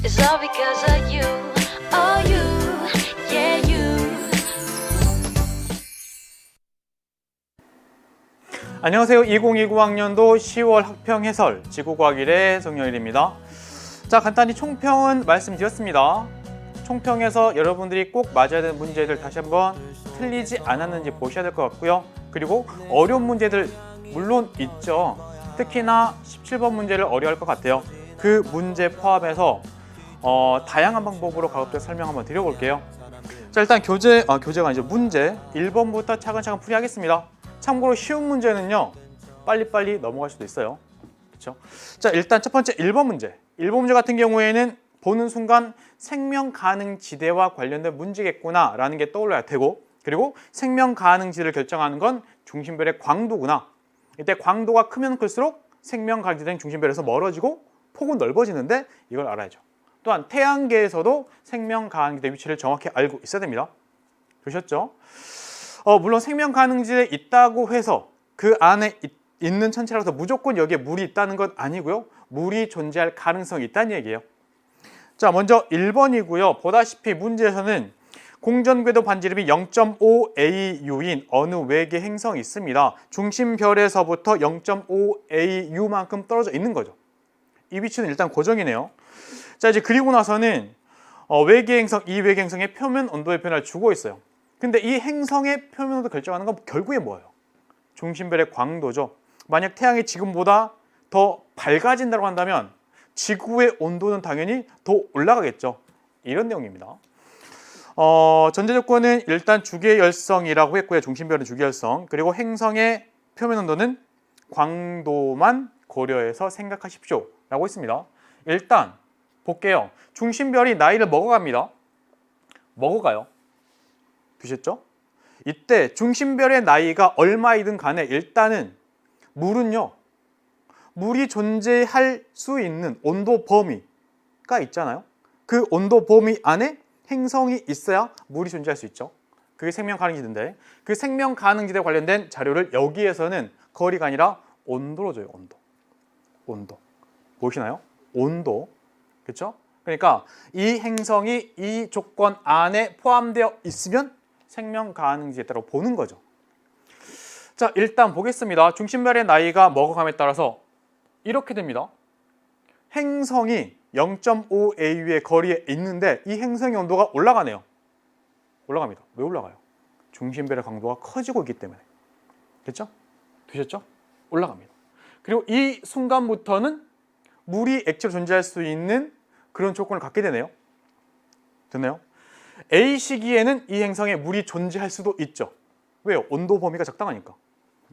It's all because of you, oh you, yeah you. 안녕하세요. 2029학년도 10월 학평 해설 지구과학 1의 정영일입니다. 자, 간단히 총평은 말씀드렸습니다. 총평에서 여러분들이 꼭 맞아야 되는 문제들 다시 한번 틀리지 않았는지 보셔야 될 것 같고요. 그리고 어려운 문제들 물론 있죠. 특히나 17번 문제를 어려워할 것 같아요. 그 문제 포함해서 다양한 방법으로 가급적 설명 한번 드려볼게요. 자, 일단 교재가 아니죠. 문제 1번부터 차근차근 풀이하겠습니다. 참고로 쉬운 문제는요, 빨리빨리 넘어갈 수도 있어요. 그렇죠? 자, 일단 첫 번째 1번 문제. 1번 문제 같은 경우에는 보는 순간 생명 가능 지대와 관련된 문제겠구나 라는 게 떠올라야 되고, 그리고 생명 가능 지대를 결정하는 건 중심별의 광도구나. 이때 광도가 크면 클수록 생명 가능 지대는 중심별에서 멀어지고 폭은 넓어지는데 이걸 알아야죠. 또한 태양계에서도 생명 가능 지대 위치를 정확히 알고 있어야 됩니다. 보셨죠? 물론 생명 가능지대에 있다고 해서 그 안에 있는 천체라서 무조건 여기에 물이 있다는 건 아니고요. 물이 존재할 가능성이 있다는 얘기예요. 자, 먼저 1번이고요. 보다시피 문제에서는 공전궤도 반지름이 0.5AU인 어느 외계 행성이 있습니다. 중심별에서부터 0.5AU만큼 떨어져 있는 거죠. 이 위치는 일단 고정이네요. 자, 이제 그리고 나서는 외계 행성, 이 외계 행성의 표면 온도의 변화를 주고 있어요. 근데 이 행성의 표면 온도 결정하는 건 결국에 뭐예요? 중심별의 광도죠. 만약 태양이 지금보다 더 밝아진다고 한다면 지구의 온도는 당연히 더 올라가겠죠. 이런 내용입니다. 전제 조건은 일단 주계열성이라고 했고요. 중심별은 주계열성. 그리고 행성의 표면 온도는 광도만 고려해서 생각하십시오 라고 했습니다. 일단 볼게요. 중심별이 나이를 먹어갑니다. 먹어가요. 보셨죠? 이때 중심별의 나이가 얼마이든 간에 일단은 물은요, 물이 존재할 수 있는 온도 범위가 있잖아요. 그 온도 범위 안에 행성이 있어야 물이 존재할 수 있죠. 그게 생명 가능지대인데, 그 생명 가능지대 관련된 자료를 여기에서는 거리가 아니라 온도로 줘요. 온도 보시나요? 온도. 그렇죠? 그러니까 이 행성이 이 조건 안에 포함되어 있으면 생명 가능지대라고 보는 거죠. 자, 일단 보겠습니다. 중심별의 나이가 먹어감에 따라서 이렇게 됩니다. 행성이 0.5AU의 거리에 있는데 이 행성의 온도가 올라가네요. 올라갑니다. 왜 올라가요? 중심별의 강도가 커지고 있기 때문에. 됐죠? 되셨죠? 올라갑니다. 그리고 이 순간부터는 물이 액체로 존재할 수 있는 그런 조건을 갖게 되네요. 됐나요? A 시기에는 이 행성에 물이 존재할 수도 있죠. 왜요? 온도 범위가 적당하니까.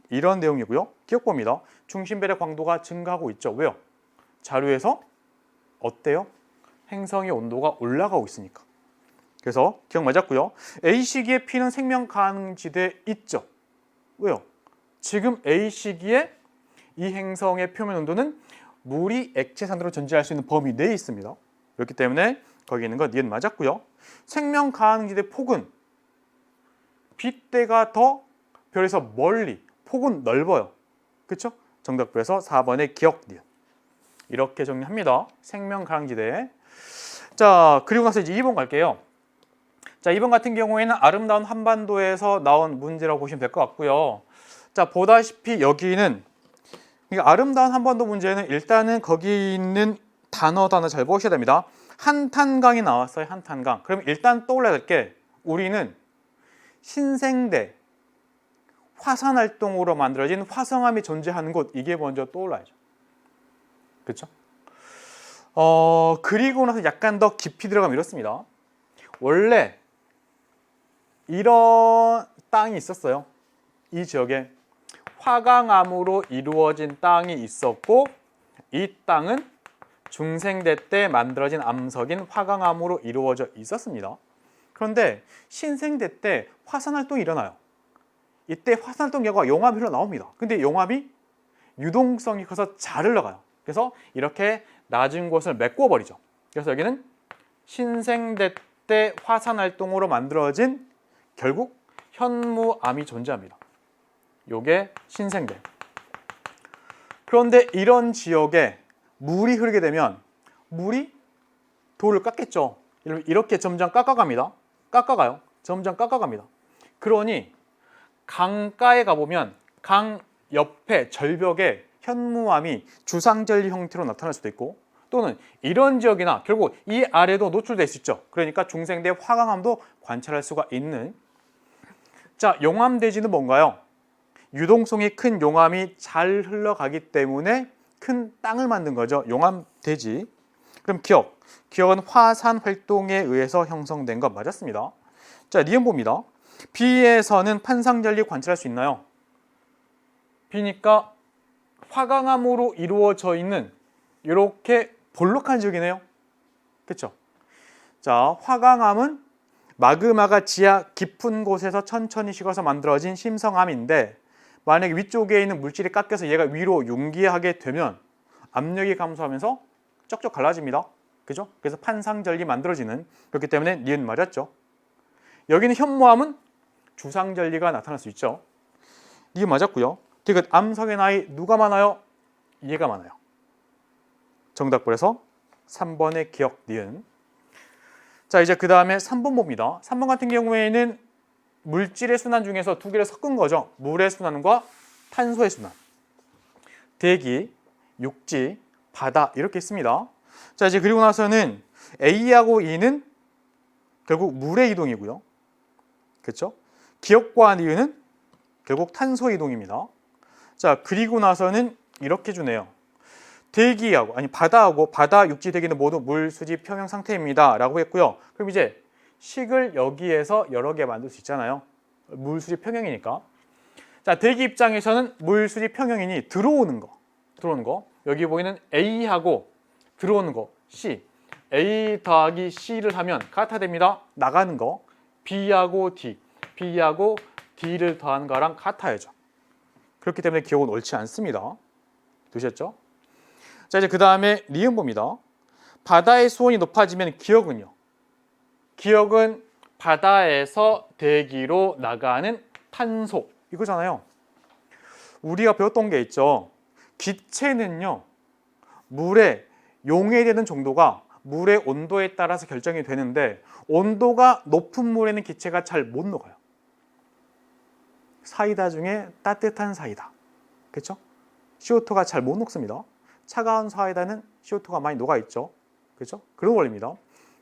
이런 내용이고요. 기억봅니다. 중심별의 광도가 증가하고 있죠. 왜요? 자료에서 어때요? 행성의 온도가 올라가고 있으니까. 그래서 기억 맞았고요. A 시기에 P는 생명 가능지대에 있죠. 왜요? 지금 A 시기에 이 행성의 표면 온도는 물이 액체산으로 존재할 수 있는 범위 내에 있습니다. 그렇기 때문에 거기 있는 건 니은 맞았고요. 생명 가능지대 폭은 빗대가 더 별에서 멀리, 폭은 넓어요. 그렇죠? 정답표에서 4번의 기억 니은. 이렇게 정리합니다. 생명 가능지대. 자, 그리고 나서 이제 2번 갈게요. 자, 2번 같은 경우에는 아름다운 한반도에서 나온 문제라고 보시면 될 것 같고요. 자, 보다시피 여기는 아름다운 한반도 문제는 일단은 거기 있는 단어 잘 보셔야 됩니다. 한탄강이 나왔어요. 한탄강. 그럼 일단 떠올려야 될 게 우리는 신생대 화산활동으로 만들어진 화성암이 존재하는 곳, 이게 먼저 떠올라야죠. 그렇죠? 그리고 나서 약간 더 깊이 들어가면 이렇습니다. 원래 이런 땅이 있었어요. 이 지역에 화강암으로 이루어진 땅이 있었고, 이 땅은 중생대 때 만들어진 암석인 화강암으로 이루어져 있었습니다. 그런데 신생대 때 화산활동이 일어나요. 이때 화산활동 결과가 용암이 흘러나옵니다. 근데 용암이 유동성이 커서 잘 흘러가요. 그래서 이렇게 낮은 곳을 메꿔버리죠. 그래서 여기는 신생대 때 화산활동으로 만들어진 결국 현무암이 존재합니다. 요게 신생대. 그런데 이런 지역에 물이 흐르게 되면 물이 돌을 깎겠죠. 이렇게 점점 깎아갑니다. 깎아가요. 점점 깎아갑니다. 그러니 강가에 가보면 강 옆에 절벽에 현무암이 주상절리 형태로 나타날 수도 있고 또는 이런 지역이나 결국 이 아래도 노출될 수 있죠. 그러니까 중생대 화강암도 관찰할 수가 있는. 자, 용암대지는 뭔가요? 유동성이 큰 용암이 잘 흘러가기 때문에 큰 땅을 만든 거죠. 용암대지. 그럼 기억은 화산 활동에 의해서 형성된 것 맞았습니다. 자, 니은 봅니다. B에서는 판상절리 관찰할 수 있나요? B니까 화강암으로 이루어져 있는 이렇게 볼록한 지역이네요. 그렇죠? 자, 화강암은 마그마가 지하 깊은 곳에서 천천히 식어서 만들어진 심성암인데 만약에 위쪽에 있는 물질이 깎여서 얘가 위로 융기하게 되면 압력이 감소하면서 쩍쩍 갈라집니다. 그죠? 그래서 판상절리 만들어지는. 그렇기 때문에 니은 맞았죠. 여기는 현무암은 주상절리가 나타날 수 있죠. 니은 맞았고요. 디귿 암석의 나이 누가 많아요? 얘가 많아요. 정답 그래서 3번의 기억 니은. 자, 이제 그 다음에 3번 봅니다. 3번 같은 경우에는 물질의 순환 중에서 두 개를 섞은 거죠. 물의 순환과 탄소의 순환. 대기, 육지, 바다 이렇게 있습니다. 자, 이제 그리고 나서는 A하고 E는 결국 물의 이동이고요. 그렇죠? 기억과 니은은 결국 탄소 이동입니다. 자, 그리고 나서는 이렇게 주네요. 대기하고 바다하고 바다, 육지, 대기는 모두 물, 수지, 평형 상태입니다. 라고 했고요. 그럼 이제 식을 여기에서 여러 개 만들 수 있잖아요. 물, 수지, 평형이니까. 자, 대기 입장에서는 물, 수지, 평형이니 들어오는 거. 여기 보이는 A하고 들어오는 거 C. A 더하기 C를 하면 같아 됩니다. 나가는 거. B하고 D를 더하는 거랑 같아야죠. 그렇기 때문에 기억은 옳지 않습니다. 되셨죠? 자, 이제 그 다음에 니은 봅니다. 바다의 수온이 높아지면 기억은요? 기억은 바다에서 대기로 나가는 탄소 이거잖아요. 우리가 배웠던 게 있죠. 기체는요, 물에 용해되는 정도가 물의 온도에 따라서 결정이 되는데 온도가 높은 물에는 기체가 잘 못 녹아요. 사이다 중에 따뜻한 사이다. 그렇죠? CO2가 잘 못 녹습니다. 차가운 사이다는 CO2가 많이 녹아있죠. 그렇죠? 그런 원리입니다.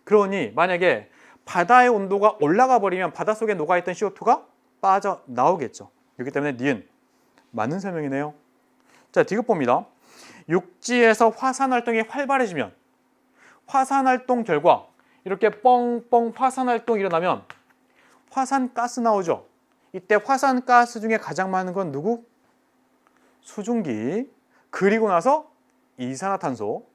그러니 만약에 바다의 온도가 올라가 버리면 바닷속에 녹아있던 CO2가 빠져나오겠죠. 그렇기 때문에 니은 맞는 설명이네요. 자, 디귿 봅니다. 육지에서 화산 활동이 활발해지면 화산 활동 결과 이렇게 뻥뻥 화산 활동이 일어나면 화산가스 나오죠. 이때 화산가스 중에 가장 많은 건 누구? 수증기. 그리고 나서 이산화탄소.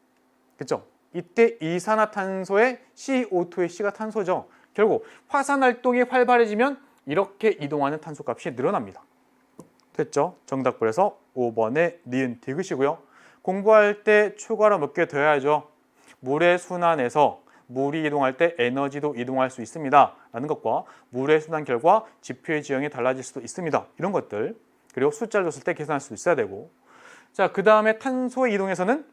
그렇죠? 이때 이산화탄소의 CO2의 C가 탄소죠. 결국 화산 활동이 활발해지면 이렇게 이동하는 탄소값이 늘어납니다. 됐죠? 정답 그래서 5번의 니은 디귿이고요. 공부할 때 추가로 몇 개 더 해야죠. 물의 순환에서 물이 이동할 때 에너지도 이동할 수 있습니다. 라는 것과 물의 순환 결과 지표의 지형이 달라질 수도 있습니다. 이런 것들. 그리고 숫자를 줬을 때 계산할 수도 있어야 되고. 자, 그 다음에 탄소의 이동에서는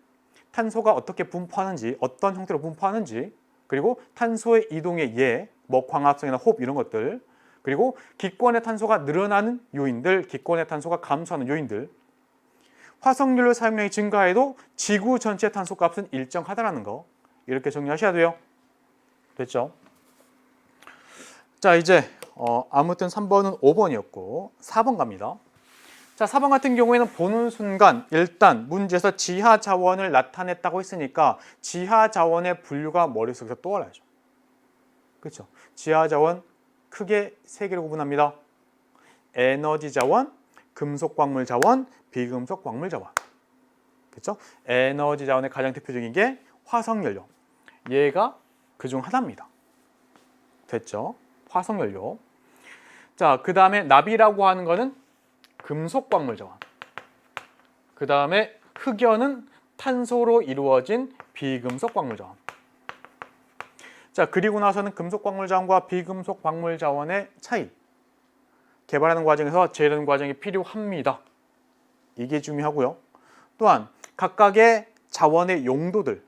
탄소가 어떻게 분포하는지, 어떤 형태로 분포하는지, 그리고 탄소의 이동의 예, 뭐 광합성이나 호흡 이런 것들, 그리고 기권의 탄소가 늘어나는 요인들, 기권의 탄소가 감소하는 요인들, 화석연료 사용량이 증가해도 지구 전체 탄소 값은 일정하다는 거 이렇게 정리하셔야 돼요. 됐죠? 자, 이제 아무튼 3번은 5번이었고 4번 갑니다. 자, 4번 같은 경우에는 보는 순간 일단 문제에서 지하 자원을 나타냈다고 했으니까 지하 자원의 분류가 머릿속에서 떠올라야죠. 그렇죠? 지하 자원 크게 세 개로 구분합니다. 에너지 자원, 금속 광물 자원, 비금속 광물 자원. 그렇죠? 에너지 자원의 가장 대표적인 게 화석연료. 얘가 그중 하나입니다. 됐죠? 화석연료. 자, 그 다음에 납이라고 하는 거는 금속 광물 자원. 그 다음에 흑연은 탄소로 이루어진 비금속 광물 자원. 자, 그리고 나서는 금속 광물 자원과 비금속 광물 자원의 차이. 개발하는 과정에서 재련 과정이 필요합니다. 이게 중요하고요. 또한 각각의 자원의 용도들.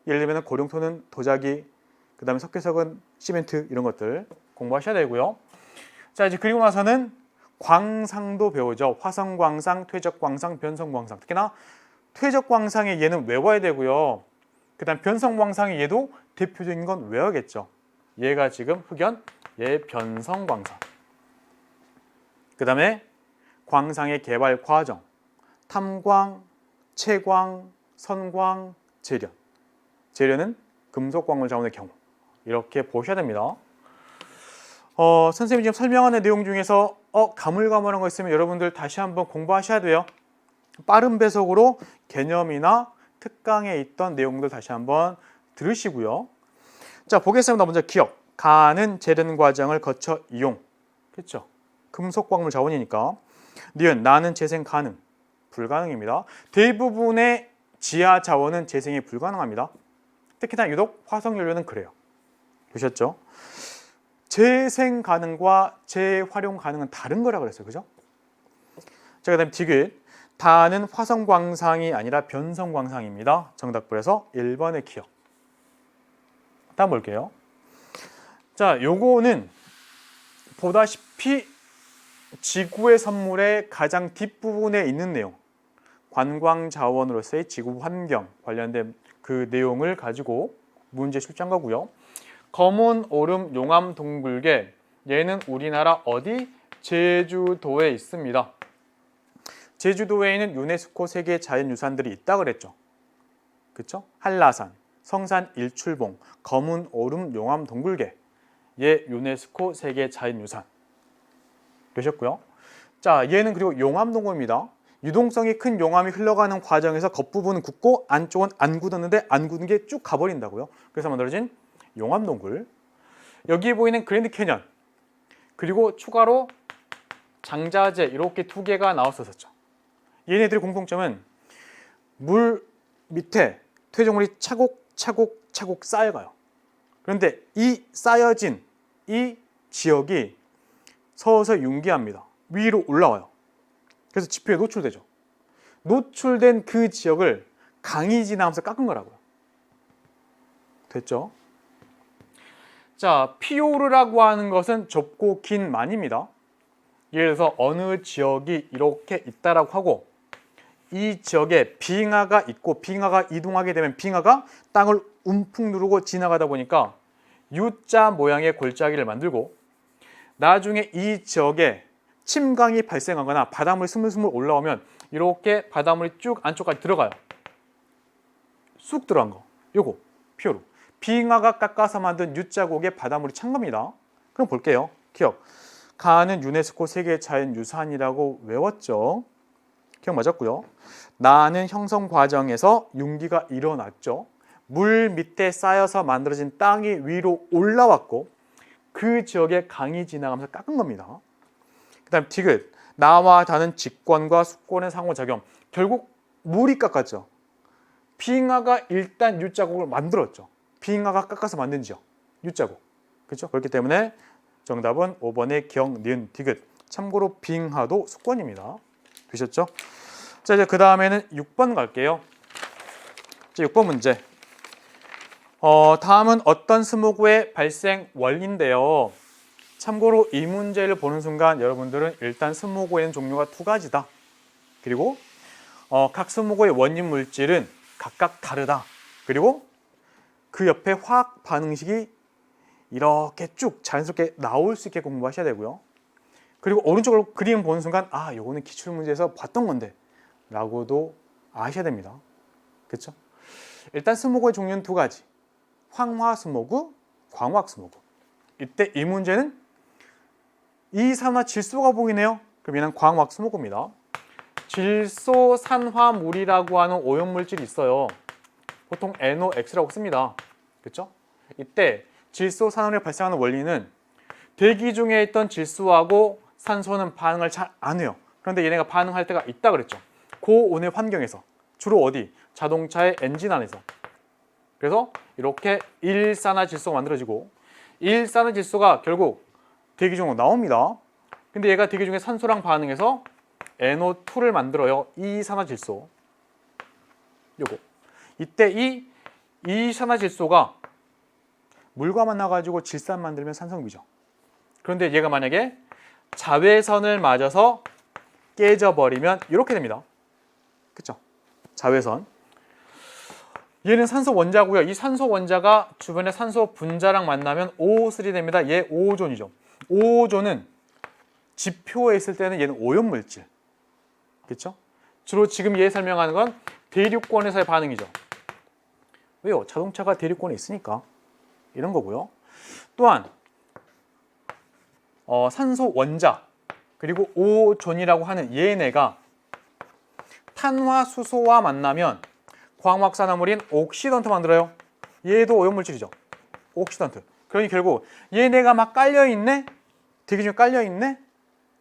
예를 들면 고령토는 도자기, 그 다음에 석회석은 시멘트 이런 것들 공부하셔야 되고요. 자, 이제 그리고 나서는 광상도 배우죠. 화성광상, 퇴적광상, 변성광상. 특히나 퇴적광상의 얘는 외워야 되고요. 그 다음 변성광상의 얘도 대표적인 건 외워야겠죠. 얘가 지금 흑연, 얘 변성광상. 그 다음에 광상의 개발 과정, 탐광, 채광, 선광, 재련. 재련은 금속광물 자원의 경우. 이렇게 보셔야 됩니다. 선생님이 지금 설명하는 내용 중에서 가물가물한 거 있으면 여러분들 다시 한번 공부하셔야 돼요. 빠른 배속으로 개념이나 특강에 있던 내용들 다시 한번 들으시고요. 자, 보겠습니다. 먼저 기억. 가는 재련 과정을 거쳐 이용. 그렇죠? 금속광물 자원이니까. 니은 나는 재생 가능. 불가능입니다. 대부분의 지하 자원은 재생이 불가능합니다. 특히나 유독 화석연료는 그래요. 보셨죠? 재생 가능과 재활용 가능은 다른 거라 그랬어요. 그죠? 자, 그다음 디귿. 다는 화성광상이 아니라 변성광상입니다. 정답불에서 1번의 기억. 다음 볼게요. 자, 요거는 보다시피 지구의 선물의 가장 뒷부분에 있는 내용, 관광자원으로서의 지구 환경 관련된 그 내용을 가지고 문제 출제한 거고요. 검은 오름 용암 동굴개, 얘는 우리나라 어디? 제주도에 있습니다. 제주도에 있는 유네스코 세계 자연유산들이 있다 그랬죠. 그렇죠? 한라산, 성산 일출봉, 검은 오름 용암 동굴개, 얘 유네스코 세계 자연유산. 되셨고요. 자, 얘는 그리고 용암동굴입니다. 유동성이 큰 용암이 흘러가는 과정에서 겉부분은 굳고 안쪽은 안 굳었는데 안 굳은 게 쭉 가버린다고요. 그래서 만들어진 용암동굴. 여기 보이는 그랜드 캐년, 그리고 추가로 장자재 이렇게 두 개가 나왔었죠. 얘네들의 공통점은 물 밑에 퇴적물이 차곡차곡 쌓여가요. 그런데 이 쌓여진 이 지역이 서서히 융기합니다. 위로 올라와요. 그래서 지표에 노출되죠. 노출된 그 지역을 강이 지나면서 깎은 거라고요. 됐죠? 자, 피오르라고 하는 것은 좁고 긴 만입니다. 예를 들어서 어느 지역이 이렇게 있다라고 하고 이 지역에 빙하가 있고 빙하가 이동하게 되면 빙하가 땅을 움푹 누르고 지나가다 보니까 U자 모양의 골짜기를 만들고 나중에 이 지역에 침강이 발생하거나 바닷물이 스물스물 올라오면 이렇게 바닷물이 쭉 안쪽까지 들어가요. 쑥 들어간 거. 요거 피오르. 빙하가 깎아서 만든 U자국에 바닷물이 찬 겁니다. 그럼 볼게요. 기억. 가는 유네스코 세계 자연유산이라고 외웠죠. 기억 맞았고요. 나는 형성 과정에서 융기가 일어났죠. 물 밑에 쌓여서 만들어진 땅이 위로 올라왔고 그 지역에 강이 지나가면서 깎은 겁니다. 그 다음 디귿. 나와 다는 직권과 수권의 상호작용. 결국 물이 깎았죠. 빙하가 일단 U자국을 만들었죠. 빙하가 깎아서 만든 지역. U자국. 그렇죠? 그렇기 때문에 정답은 5번의 기억, 니은, 디귿. 참고로 빙하도 수권입니다. 되셨죠? 자, 이제 그 다음에는 6번 갈게요. 자, 6번 문제. 다음은 어떤 스모그의 발생 원리인데요. 참고로 이 문제를 보는 순간 여러분들은 일단 스모그에는 종류가 두 가지다. 그리고 각 스모그의 원인 물질은 각각 다르다. 그리고 그 옆에 화학 반응식이 이렇게 쭉 자연스럽게 나올 수 있게 공부하셔야 되고요. 그리고 오른쪽으로 그림 보는 순간 요거는 기출문제에서 봤던 건데 라고도 아셔야 됩니다. 그렇죠? 일단 스모그의 종류는 두 가지. 황화 스모그, 광화학 스모그. 이때 이 문제는 이산화질소가 보이네요. 그럼 얘는 광화학 스모그입니다. 질소산화물이라고 하는 오염물질이 있어요. 보통 NOx라고 씁니다. 그렇죠? 이때 질소산화물이 발생하는 원리는 대기 중에 있던 질소하고 산소는 반응을 잘 안 해요. 그런데 얘네가 반응할 때가 있다 그랬죠. 고온의 환경에서. 주로 어디? 자동차의 엔진 안에서. 그래서 이렇게 일산화질소가 만들어지고 일산화질소가 결국 대기 중으로 나옵니다. 근데 얘가 대기 중에 산소랑 반응해서 NO2를 만들어요. 이산화질소. 요거. 이때 이 이 이산화질소가 물과 만나가지고 질산 만들면 산성비죠. 그런데 얘가 만약에 자외선을 맞아서 깨져버리면 이렇게 됩니다. 그쵸? 자외선. 얘는 산소 원자고요. 이 산소 원자가 주변의 산소 분자랑 만나면 O3 됩니다. 얘 오존이죠. 오존은 지표에 있을 때는 얘는 오염물질. 그렇죠? 주로 지금 얘 설명하는 건 대륙권에서의 반응이죠. 왜요? 자동차가 대륙권에 있으니까 이런 거고요. 또한 산소 원자 그리고 오존이라고 하는 얘네가 탄화수소와 만나면 광학산화물인 옥시던트 만들어요. 얘도 오염물질이죠. 옥시던트. 그러니 결국 얘네가 막 깔려있네? 대기 중에 깔려있네?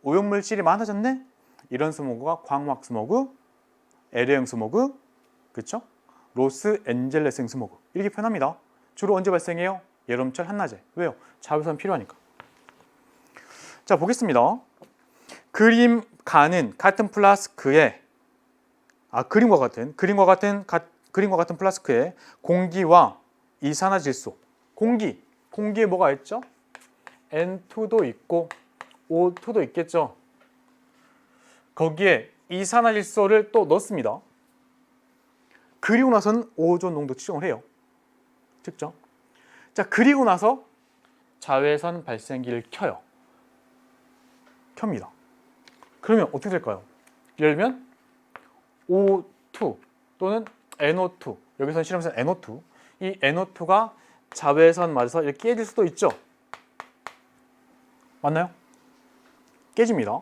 오염물질이 많아졌네? 이런 스모그가 광학 스모그, LA형 스모그, 그렇죠? 로스앤젤레스형 스모그 이렇게 표현합니다. 주로 언제 발생해요? 여름철 한낮에. 왜요? 자외선 필요하니까. 자, 보겠습니다. 그림 가는 같은 플라스크에 그림과 같은 플라스크에 공기와 이산화질소. 공기에 뭐가 있죠? N2도 있고 O2도 있겠죠. 거기에 이산화질소를 또 넣습니다. 그리고 나서는 오존 농도 측정을 해요. 측정. 자, 그리고 나서 자외선 발생기를 켭니다. 그러면 어떻게 될까요? 예를 들면 O2 또는 NO2, 여기서는 실험에서 NO2, 이 NO2가 자외선 맞아서 이렇게 깨질 수도 있죠. 맞나요? 깨집니다.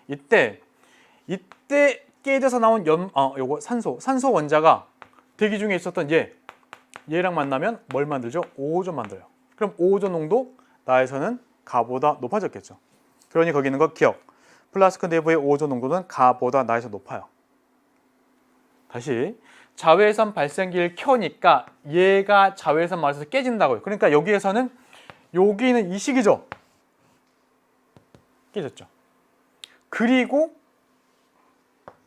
이때 깨져서 나온 요거 산소 원자가 대기 중에 있었던 얘랑 만나면 뭘 만들죠? 오존 만들어요. 그럼 오존 농도 나에서는 가보다 높아졌겠죠. 그러니 거기 있는 거 기억. 플라스크 내부의 오존 농도는 가보다 나에서 높아요. 다시 자외선 발생기를 켜니까 얘가 자외선 맞아서 깨진다고요. 그러니까 여기에서는 여기는 이 식이죠. 깨졌죠. 그리고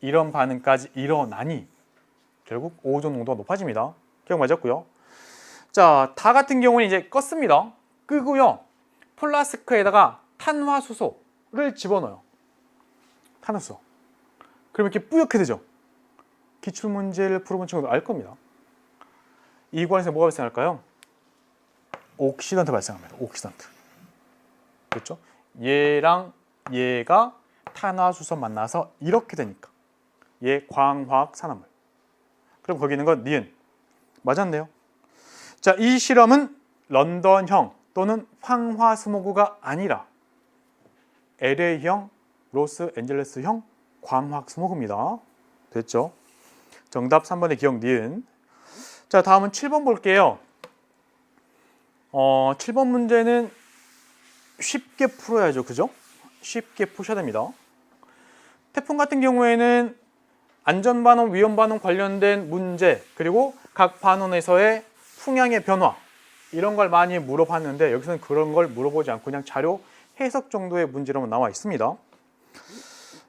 이런 반응까지 일어나니 결국 오존 농도가 높아집니다. 기억 맞았고요. 자, 다 같은 경우는 이제 껐습니다. 끄고요. 플라스크에다가 탄화수소를 집어넣어요. 탄화수소. 그러면 이렇게 뿌옇게 되죠. 기출문제를 풀어본 친구도 알 겁니다. 이 구간에서 뭐가 발생할까요? 옥시던트 발생합니다. 옥시던트. 그렇죠? 얘랑 얘가 탄화수소 만나서 이렇게 되니까 얘 광화학산화물. 그럼 거기 있는 건 니은. 맞았네요. 자, 이 실험은 런던형 또는 황화스모그가 아니라 LA형, 로스앤젤레스형 광학스모그입니다. 됐죠? 정답 3번의 기억 니은. 자, 다음은 7번 볼게요. 7번 문제는 쉽게 풀어야죠. 그죠? 쉽게 푸셔야 됩니다. 태풍 같은 경우에는 안전반원, 위험반원 관련된 문제 그리고 각 반원에서의 풍향의 변화 이런 걸 많이 물어봤는데 여기서는 그런 걸 물어보지 않고 그냥 자료 해석 정도의 문제로만 나와 있습니다.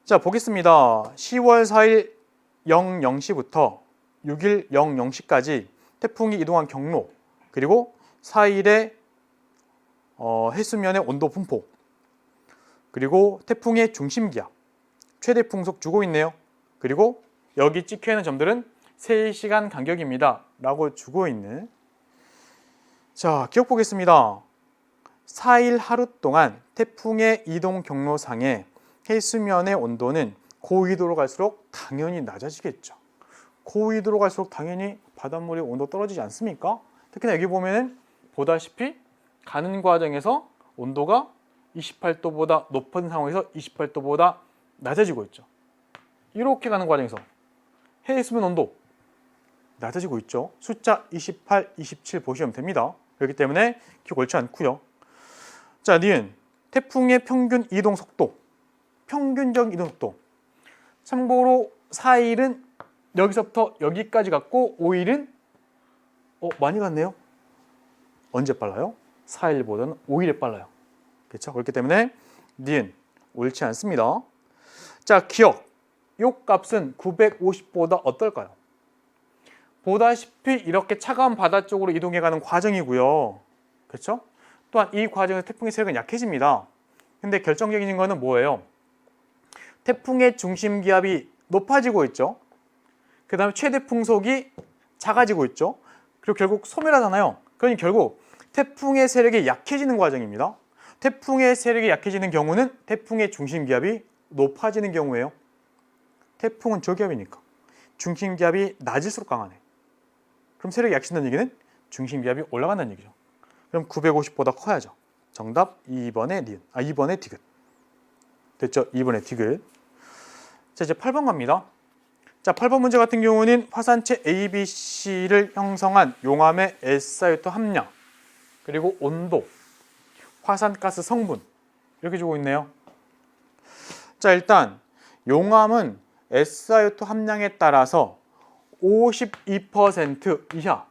자, 보겠습니다. 10월 4일 00시부터 6일 00시까지 태풍이 이동한 경로 그리고 4일의 해수면의 온도 분포 그리고 태풍의 중심기압 최대 풍속 주고 있네요. 그리고 여기 찍혀있는 점들은 3시간 간격입니다 라고 주고 있는. 자, 기억 보겠습니다. 4일 하루 동안 태풍의 이동 경로상의 해수면의 온도는 고위도로 갈수록 당연히 낮아지겠죠. 고위도로 갈수록 당연히 바닷물의 온도 떨어지지 않습니까? 특히나 여기 보면은 보다시피 가는 과정에서 온도가 28도보다 높은 상황에서 28도보다 낮아지고 있죠. 이렇게 가는 과정에서 해수면 온도 낮아지고 있죠. 숫자 28, 27 보시면 됩니다. 그렇기 때문에 기억 옳지 않고요. 자, 니은 태풍의 평균 이동 속도, 평균적 이동 속도. 참고로 4일은 여기서부터 여기까지 갔고 5일은 많이 갔네요. 언제 빨라요? 4일보다는 5일에 빨라요. 그렇죠? 그렇기 때문에 니은 옳지 않습니다. 자, 기억. 요 값은 950보다 어떨까요? 보다시피 이렇게 차가운 바다 쪽으로 이동해가는 과정이고요. 그렇죠? 또한 이 과정에서 태풍의 세력은 약해집니다. 근데 결정적인 거는 뭐예요? 태풍의 중심 기압이 높아지고 있죠. 그 다음에 최대 풍속이 작아지고 있죠. 그리고 결국 소멸하잖아요. 그러니 결국 태풍의 세력이 약해지는 과정입니다. 태풍의 세력이 약해지는 경우는 태풍의 중심 기압이 높아지는 경우예요. 태풍은 저기압이니까 중심 기압이 낮을수록 강하네. 그럼 세력이 약해진다는 얘기는 중심 기압이 올라간다는 얘기죠. 그럼 950보다 커야죠. 정답 2번의 니은. 2번의 디귿. 됐죠? 2번의 디귿. 자, 이제 8번 갑니다. 자, 8번 문제 같은 경우는 화산체 A, B, C를 형성한 용암의 SiO2 함량, 그리고 온도, 화산가스 성분 이렇게 주고 있네요. 자, 일단 용암은 SiO2 함량에 따라서 52% 이하,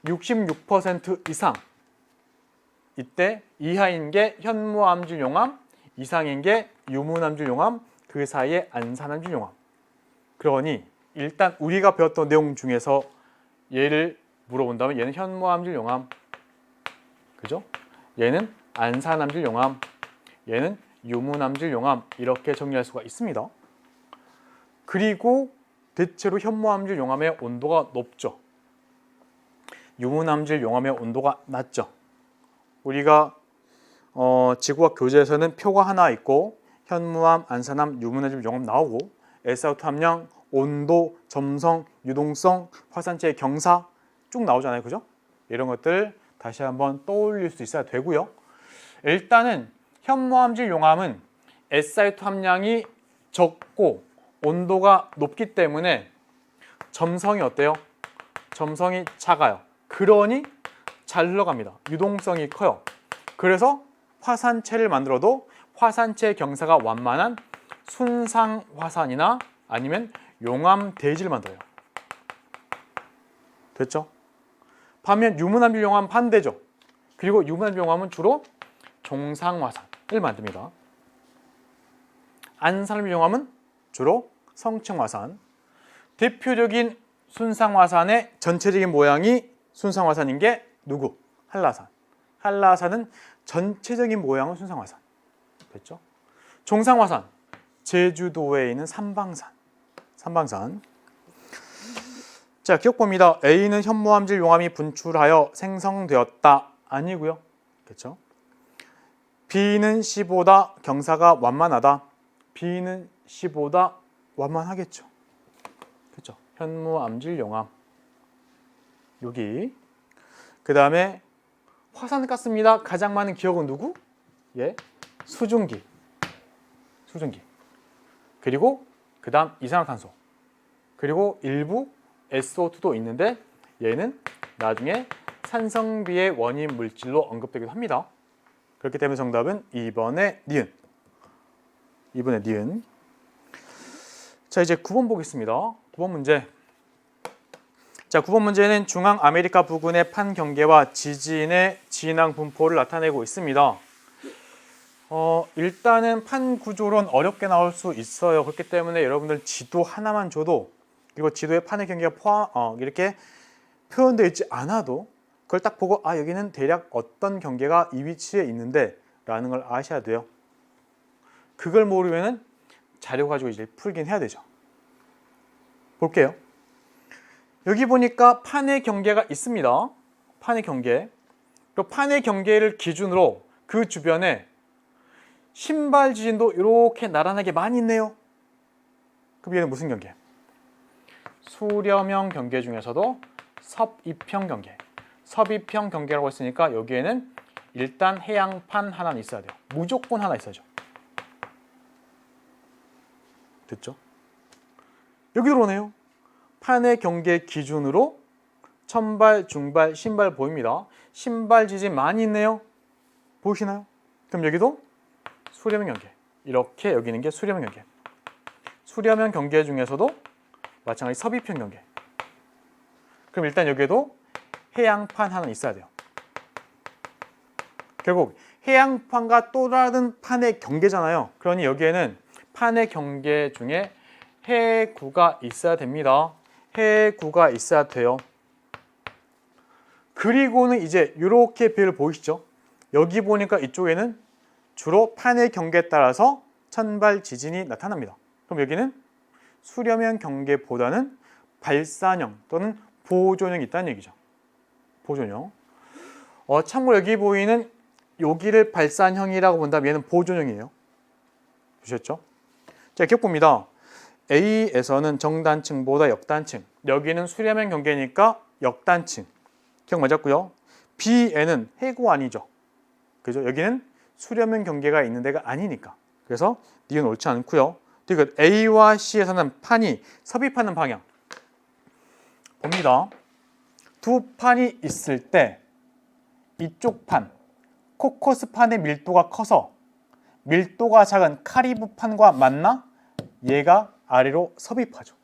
66% 이상, 이때 이하인 게 현무암질 용암, 이상인 게 유무암질 용암, 그 사이에 안산암질 용암. 그러니 일단 우리가 배웠던 내용 중에서 얘를 물어본다면 얘는 현무암질 용암, 그죠? 얘는 안산암질 용암, 얘는 유무암질 용암, 이렇게 정리할 수가 있습니다. 그리고 대체로 현무암질 용암의 온도가 높죠. 유무암질 용암의 온도가 낮죠. 우리가 지구과학 교재에서는 표가 하나 있고 현무암, 안산암, 유무암질 용암 나오고 SiO2 함량, 온도, 점성, 유동성, 화산체의 경사 쭉 나오잖아요. 그죠? 이런 것들 다시 한번 떠올릴 수 있어야 되고요. 일단은 현무암질 용암은 SiO2 함량이 적고 온도가 높기 때문에 점성이 어때요? 점성이 작아요. 그러니 잘 흘러갑니다. 유동성이 커요. 그래서 화산체를 만들어도 화산체 경사가 완만한 순상 화산이나 아니면 용암 대지를 만들어요. 됐죠? 반면 유무암질 용암 반대죠. 그리고 유무암질 용암은 주로 종상 화산을 만듭니다. 안산암질 용암은 주로 성층 화산. 대표적인 순상 화산의 전체적인 모양이 순상 화산인 게 누구? 한라산. 한라산은 전체적인 모양은 순상 화산. 됐죠? 종상 화산. 제주도에 있는 삼방산. 자, 기억봅니다. A는 현무암질 용암이 분출하여 생성되었다. 아니고요. 그렇죠? B는 C보다 경사가 완만하다. B는 C보다 완만하겠죠. 그렇죠? 현무암질 용암. 여기. 그 다음에 화산가스입니다. 가장 많은 기억은 누구? 예, 수증기. 그리고 그 다음 이산화탄소. 그리고 일부 SO2도 있는데 얘는 나중에 산성비의 원인 물질로 언급되기도 합니다. 그렇기 때문에 정답은 2번의 니은. 2번의 니은. 자, 이제 9번 보겠습니다. 9번 문제. 자, 9번 문제는 중앙 아메리카 부근의 판 경계와 지진의 진앙 분포를 나타내고 있습니다. 일단은 판 구조론 어렵게 나올 수 있어요. 그렇기 때문에 여러분들 지도 하나만 줘도, 그리고 지도에 판의 경계가 이렇게 표현되어 있지 않아도 그걸 딱 보고 여기는 대략 어떤 경계가 이 위치에 있는데 라는 걸 아셔야 돼요. 그걸 모르면은 자료 가지고 이제 풀긴 해야 되죠. 볼게요. 여기 보니까 판의 경계가 있습니다. 판의 경계. 그 판의 경계를 기준으로 그 주변에 신발 지진도 이렇게 나란하게 많이 있네요. 그럼 얘는 무슨 경계? 수렴형 경계 중에서도 섭입형 경계. 섭입형 경계라고 했으니까 여기에는 일단 해양판 하나는 있어야 돼요. 무조건 하나 있어야죠. 됐죠? 여기 들어오네요. 판의 경계 기준으로 천발, 중발, 신발 보입니다. 신발 지진 많이 있네요. 보이시나요? 그럼 여기도 수렴형 경계. 이렇게 여기 있는 게 수렴형 경계. 수렴형 경계 중에서도 마찬가지 섭입형 경계. 그럼 일단 여기에도 해양판 하나 있어야 돼요. 결국 해양판과 또 다른 판의 경계잖아요. 그러니 여기에는 판의 경계 중에 해구가 있어야 됩니다. 해구가 있어야 돼요. 그리고는 이제 이렇게 배를 보이시죠? 여기 보니까 이쪽에는 주로 판의 경계에 따라서 천발 지진이 나타납니다. 그럼 여기는 수렴형 경계보다는 발산형 또는 보존형이 있다는 얘기죠. 보존형. 참고로 여기 보이는 여기를 발산형이라고 본다면 얘는 보존형이에요. 보셨죠? 자, 기억 봅니다. A에서는 정단층보다 역단층. 여기는 수렴형 경계니까 역단층. 기억 맞았고요. B에는 해구 아니죠. 그죠? 여기는 수렴형 경계가 있는 데가 아니니까. 그래서 D는 옳지 않고요. 그리고 A와 C에서는 판이 섭입하는 방향. 봅니다. 두 판이 있을 때 이쪽 판, 코커스 판의 밀도가 커서 밀도가 작은 카리브 판과 만나 얘가 아래로 섭입하죠.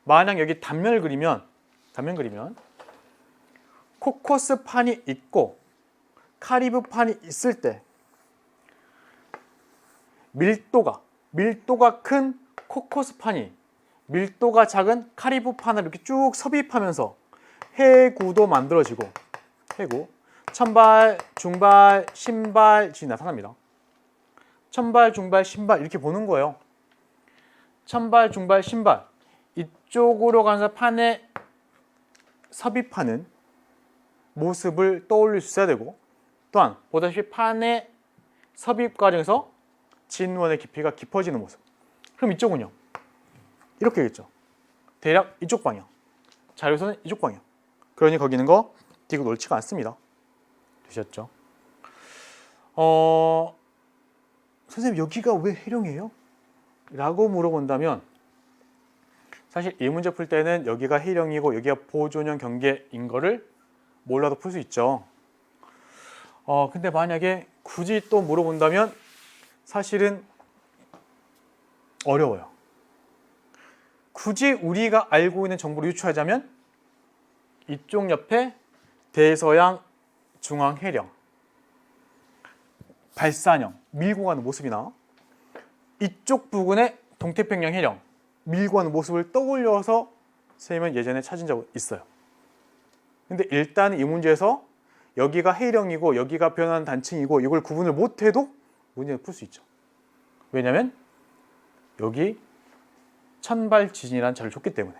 만약 여기 단면을 그리면 코커스 판이 있고 카리브 판이 있을 때 밀도가 큰 코커스 판이 밀도가 작은 카리브 판을 이렇게 쭉 섭입하면서 해구도 만들어지고 해구, 천발, 중발, 신발 지진이 나타납니다. 천발, 중발, 신발 이렇게 보는 거예요. 천발, 중발, 신발 이쪽으로 가면서 판에 섭입하는 모습을 떠올릴 수 있어야 되고 또한 보다시피 판의 섭입 과정에서 진원의 깊이가 깊어지는 모습. 그럼 이쪽은요? 이렇게겠죠. 대략 이쪽 방향. 자료에서는 이쪽 방향. 그러니 거기는 거 D가 옳지가 않습니다. 되셨죠? 선생님 여기가 왜 해령이에요? 라고 물어본다면 사실 이 문제 풀 때는 여기가 해령이고 여기가 보존형 경계인 거를 몰라도 풀 수 있죠. 근데 만약에 굳이 또 물어본다면 사실은 어려워요. 굳이 우리가 알고 있는 정보를 유추하자면 이쪽 옆에 대서양 중앙 해령, 발산형, 밀고 가는 모습이나 이쪽 부근의 동태평양 해령, 밀고 가는 모습을 떠올려서 선생님은 예전에 찾은 적 있어요. 근데 일단 이 문제에서 여기가 해령이고 여기가 변환 단층이고 이걸 구분을 못해도 문제를 풀 수 있죠. 왜냐하면 여기 천발 지진이라는 자료를 줬기 때문에.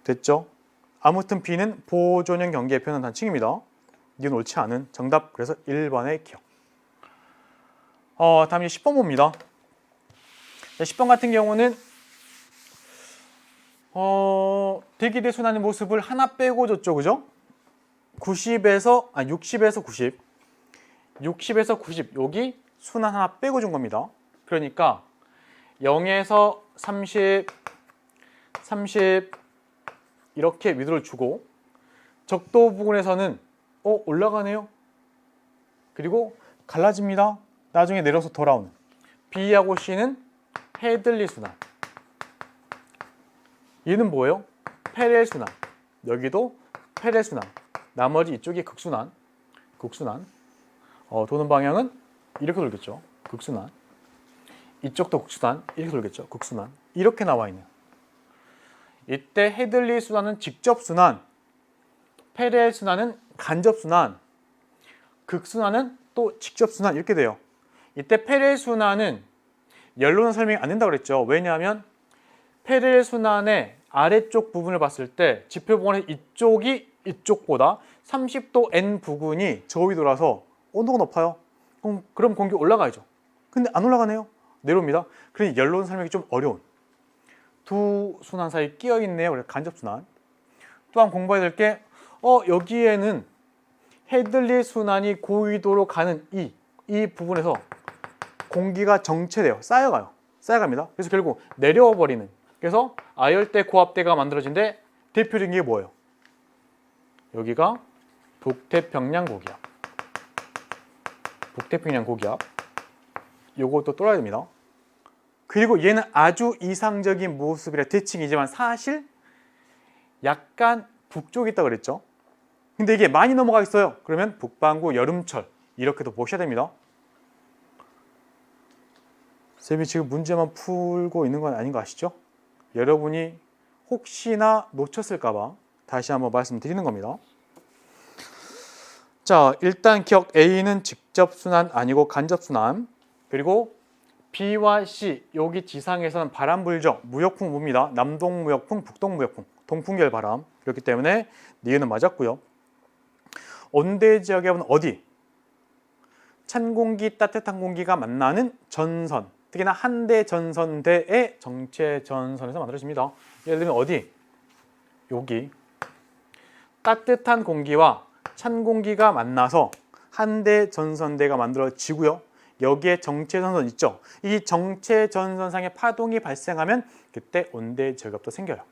됐죠? 아무튼 B는 보존형 경계의 변환 단층입니다. 이건 옳지 않은 정답. 그래서 1번의 기억. 다음 이제 10번 봅니다. 10번 같은 경우는 대기대 순환의 모습을 하나 빼고 줬죠. 그죠? 60에서 90. 60에서 90 여기 순환 하나 빼고 준 겁니다. 그러니까 0에서 30, 30 이렇게 위로를 주고 적도 부근에서는 올라가네요. 그리고 갈라집니다. 나중에 내려서 돌아오는 B하고 C는 헤들리 순환. 얘는 뭐예요? 페렐 순환. 여기도 페렐 순환. 나머지 이쪽이 극순환. 도는 방향은 이렇게 돌겠죠. 극순환. 이쪽도 극순환. 이렇게 돌겠죠. 극순환. 이렇게 나와 있네요. 이때 헤들리 순환은 직접순환, 페렐 순환은 간접순환, 극순환은 또 직접순환 이렇게 돼요. 이때 페렐 순환은 연로는 설명이 안 된다고 그랬죠. 왜냐하면 페렐 순환의 아래쪽 부분을 봤을 때 지표 부근에서 이쪽이 이쪽보다 30도 N 부근이 저 위 돌아서 온도가 높아요. 그럼 공기 올라가야죠. 근데 안 올라가네요. 내려옵니다. 그러니 연로는 설명이 좀 어려운. 두 순환 사이 끼어 있네요. 그래서 간접순환. 또한 공부해야 될 게 여기에는 헤들리 순환이 고위도로 가는 이 부분에서 공기가 정체돼요. 쌓여갑니다. 그래서 결국 내려와 버리는. 그래서 아열대 고압대가 만들어진데 대표적인 게 뭐예요? 여기가 북태평양 고기압. 북태평양 고기압. 요것도 뚫어야 됩니다. 그리고 얘는 아주 이상적인 모습이라 대칭이지만 사실 약간 북쪽에 있다고 그랬죠. 근데 이게 많이 넘어가 있어요. 그러면 북반구 여름철 이렇게도 보셔야 됩니다. 쌤이 지금 문제만 풀고 있는 건 아닌 거 아시죠? 여러분이 혹시나 놓쳤을까 봐 다시 한번 말씀드리는 겁니다. 자, 일단 기억 A는 직접순환 아니고 간접순환. 그리고 B와 C, 여기 지상에서는 바람 불죠. 무역풍 붑니다. 남동무역풍, 북동무역풍, 동풍결 바람. 그렇기 때문에 니은은 맞았고요. 온대 지역에는 어디? 찬 공기, 따뜻한 공기가 만나는 전선. 특히나 한대 전선대의 정체 전선에서 만들어집니다. 예를 들면 어디? 여기. 따뜻한 공기와 찬 공기가 만나서 한대 전선대가 만들어지고요. 여기에 정체 전선 있죠. 이 정체 전선상의 파동이 발생하면 그때 온대 지역압도 생겨요.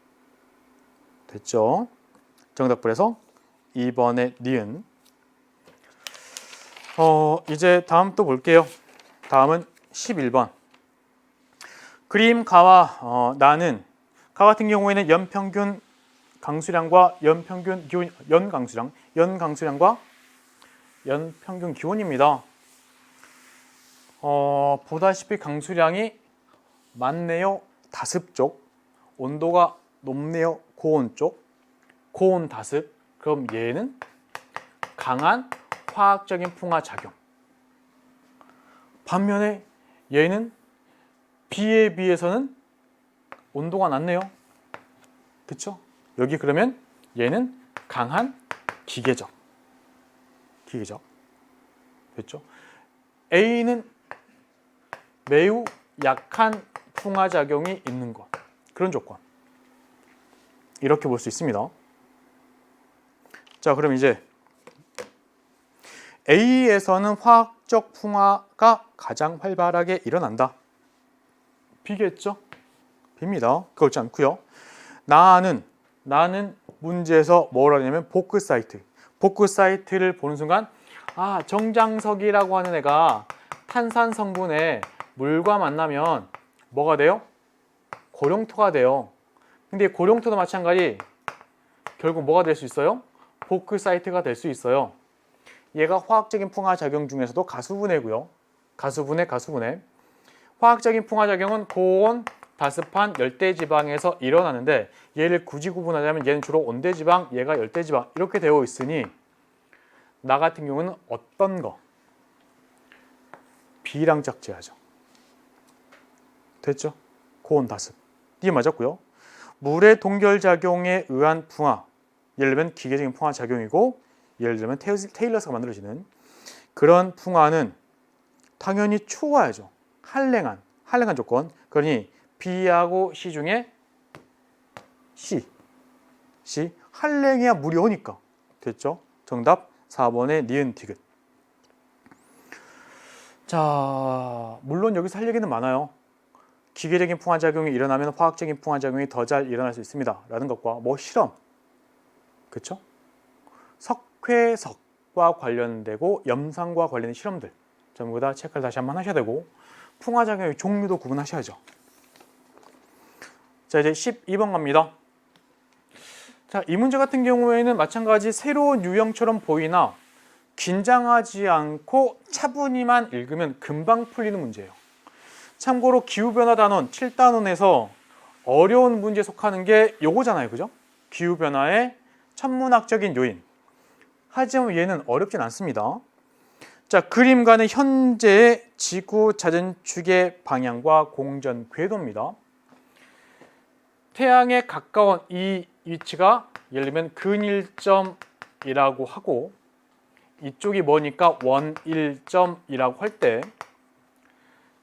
됐죠? 정답불에서 2번의 니은. 이제 다음 또 볼게요. 다음은 11번. 그림 가와 나는 가 같은 경우에는 연평균 강수량과 연평균 기온, 연강수량과 연평균 기온입니다. 보다시피 강수량이 많네요. 다습 쪽. 온도가 높네요. 고온 쪽. 고온 다습. 그럼 얘는 강한 화학적인 풍화 작용. 반면에 얘는 B에 비해서는 온도가 낮네요. 그쵸? 여기 그러면 얘는 강한 기계적. 됐죠? A는 매우 약한 풍화작용이 있는 것. 그런 조건. 이렇게 볼 수 있습니다. 자, 그럼 이제 A에서는 화학적 풍화가 가장 활발하게 일어난다. B겠죠? B입니다. 그렇지 않고요. 나는 문제에서 뭘 하냐면 보크 사이트를 보는 순간 정장석이라고 하는 애가 탄산 성분에 물과 만나면 뭐가 돼요? 고룡토가 돼요. 근데 고룡토도 마찬가지 결국 뭐가 될 수 있어요? 보크 사이트가 될 수 있어요. 얘가 화학적인 풍화 작용 중에서도 가수분해고요. 가수분해. 화학적인 풍화 작용은 고온, 다습한 열대지방에서 일어나는데 얘를 굳이 구분하자면 얘는 주로 온대지방, 얘가 열대지방 이렇게 되어 있으니 나 같은 경우는 어떤 거? B랑 짝지어야죠. 됐죠? 고온, 다습. 이게 맞았고요. 물의 동결작용에 의한 풍화, 예를 들면 기계적인 풍화 작용이고 예를 들면 테일러스가 만들어지는 그런 풍화는 당연히 추워야죠. 한랭한 조건. 그러니 B하고 C 중에 C. 한랭해야 물이 오니까. 됐죠? 정답 4번의 니은 디귿. 자, 물론 여기서 할 얘기는 많아요. 기계적인 풍화작용이 일어나면 화학적인 풍화작용이 더 잘 일어날 수 있습니다. 라는 것과 실험. 그렇죠? 석회석과 관련되고 염산과 관련된 실험들 전부 다 체크를 다시 한번 하셔야 되고 풍화작용의 종류도 구분하셔야죠. 자, 이제 12번 갑니다. 자, 이 문제 같은 경우에는 마찬가지 새로운 유형처럼 보이나 긴장하지 않고 차분히만 읽으면 금방 풀리는 문제예요. 참고로 기후변화 단원 7단원에서 어려운 문제에 속하는 게 요거잖아요. 그죠? 기후변화의 천문학적인 요인. 하지만 얘는 어렵진 않습니다. 자, 그림과는 현재의 지구 자전축의 방향과 공전 궤도입니다. 태양에 가까운 이 위치가 예를 들면 근일점이라고 하고 이쪽이 뭐니까 원일점이라고 할 때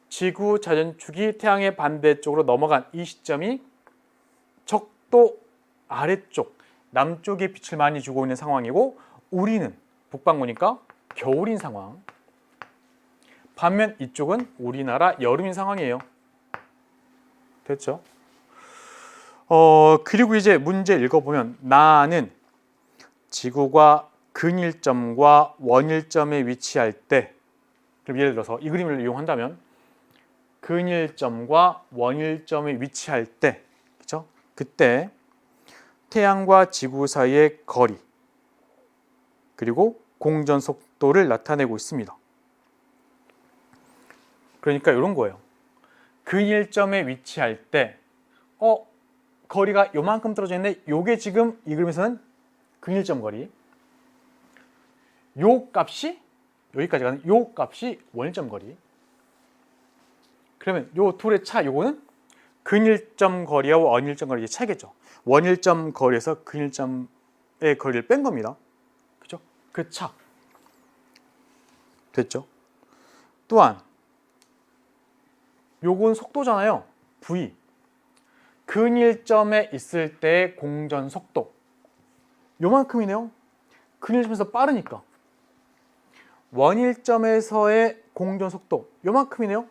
지구 자전축이 태양의 반대쪽으로 넘어간 이 시점이 적도 아래쪽 남쪽에 빛을 많이 주고 있는 상황이고 우리는 북반구니까 겨울인 상황. 반면 이쪽은 우리나라 여름인 상황이에요. 됐죠? 그리고 이제 문제 읽어보면 나는 지구가 근일점과 원일점에 위치할 때 그럼 예를 들어서 이 그림을 이용한다면 근일점과 원일점에 위치할 때 그렇죠? 그때 태양과 지구 사이의 거리 그리고 공전 속도를 나타내고 있습니다. 그러니까 이런 거예요. 근일점에 위치할 때 거리가 요만큼 떨어져 있는데 요게 지금 이 그림에서는 근일점 거리. 요 값이 여기까지 가는 요 값이 원일점 거리. 그러면 요 둘의 차 요거는 근일점 거리와 원일점 거리의 차이겠죠. 원일점 거리에서 근일점의 거리를 뺀 겁니다. 그죠? 그 차. 됐죠? 또한 요건 속도잖아요. v. 근일점에 있을 때의 공전 속도. 요만큼이네요. 근일점에서 빠르니까. 원일점에서의 공전 속도. 요만큼이네요.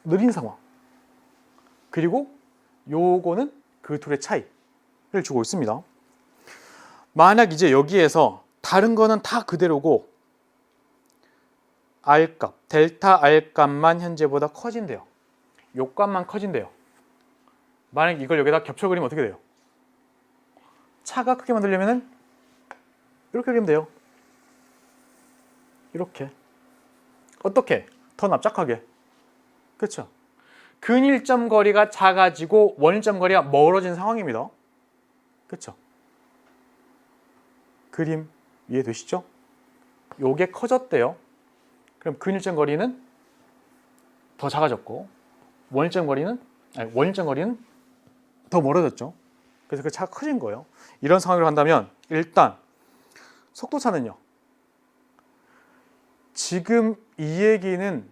느린 상황. 그리고 요거는 그 둘의 차이를 주고 있습니다. 만약 이제 여기에서 다른 거는 다 그대로고 R값, 델타 R값만 현재보다 커진대요. 요 값만 커진대요. 만약 이걸 여기다 겹쳐 그리면 어떻게 돼요? 차가 크게 만들려면 이렇게 그리면 돼요. 이렇게. 어떻게? 더 납작하게. 그렇죠? 근일점 거리가 작아지고 원일점 거리가 멀어진 상황입니다. 그렇죠? 그림 이해되시죠? 요게 커졌대요. 그럼 근일점 거리는 더 작아졌고 원일점 거리는 더 멀어졌죠. 그래서 그 차가 커진 거예요. 이런 상황으로 한다면 일단 속도차는요. 지금 이 얘기는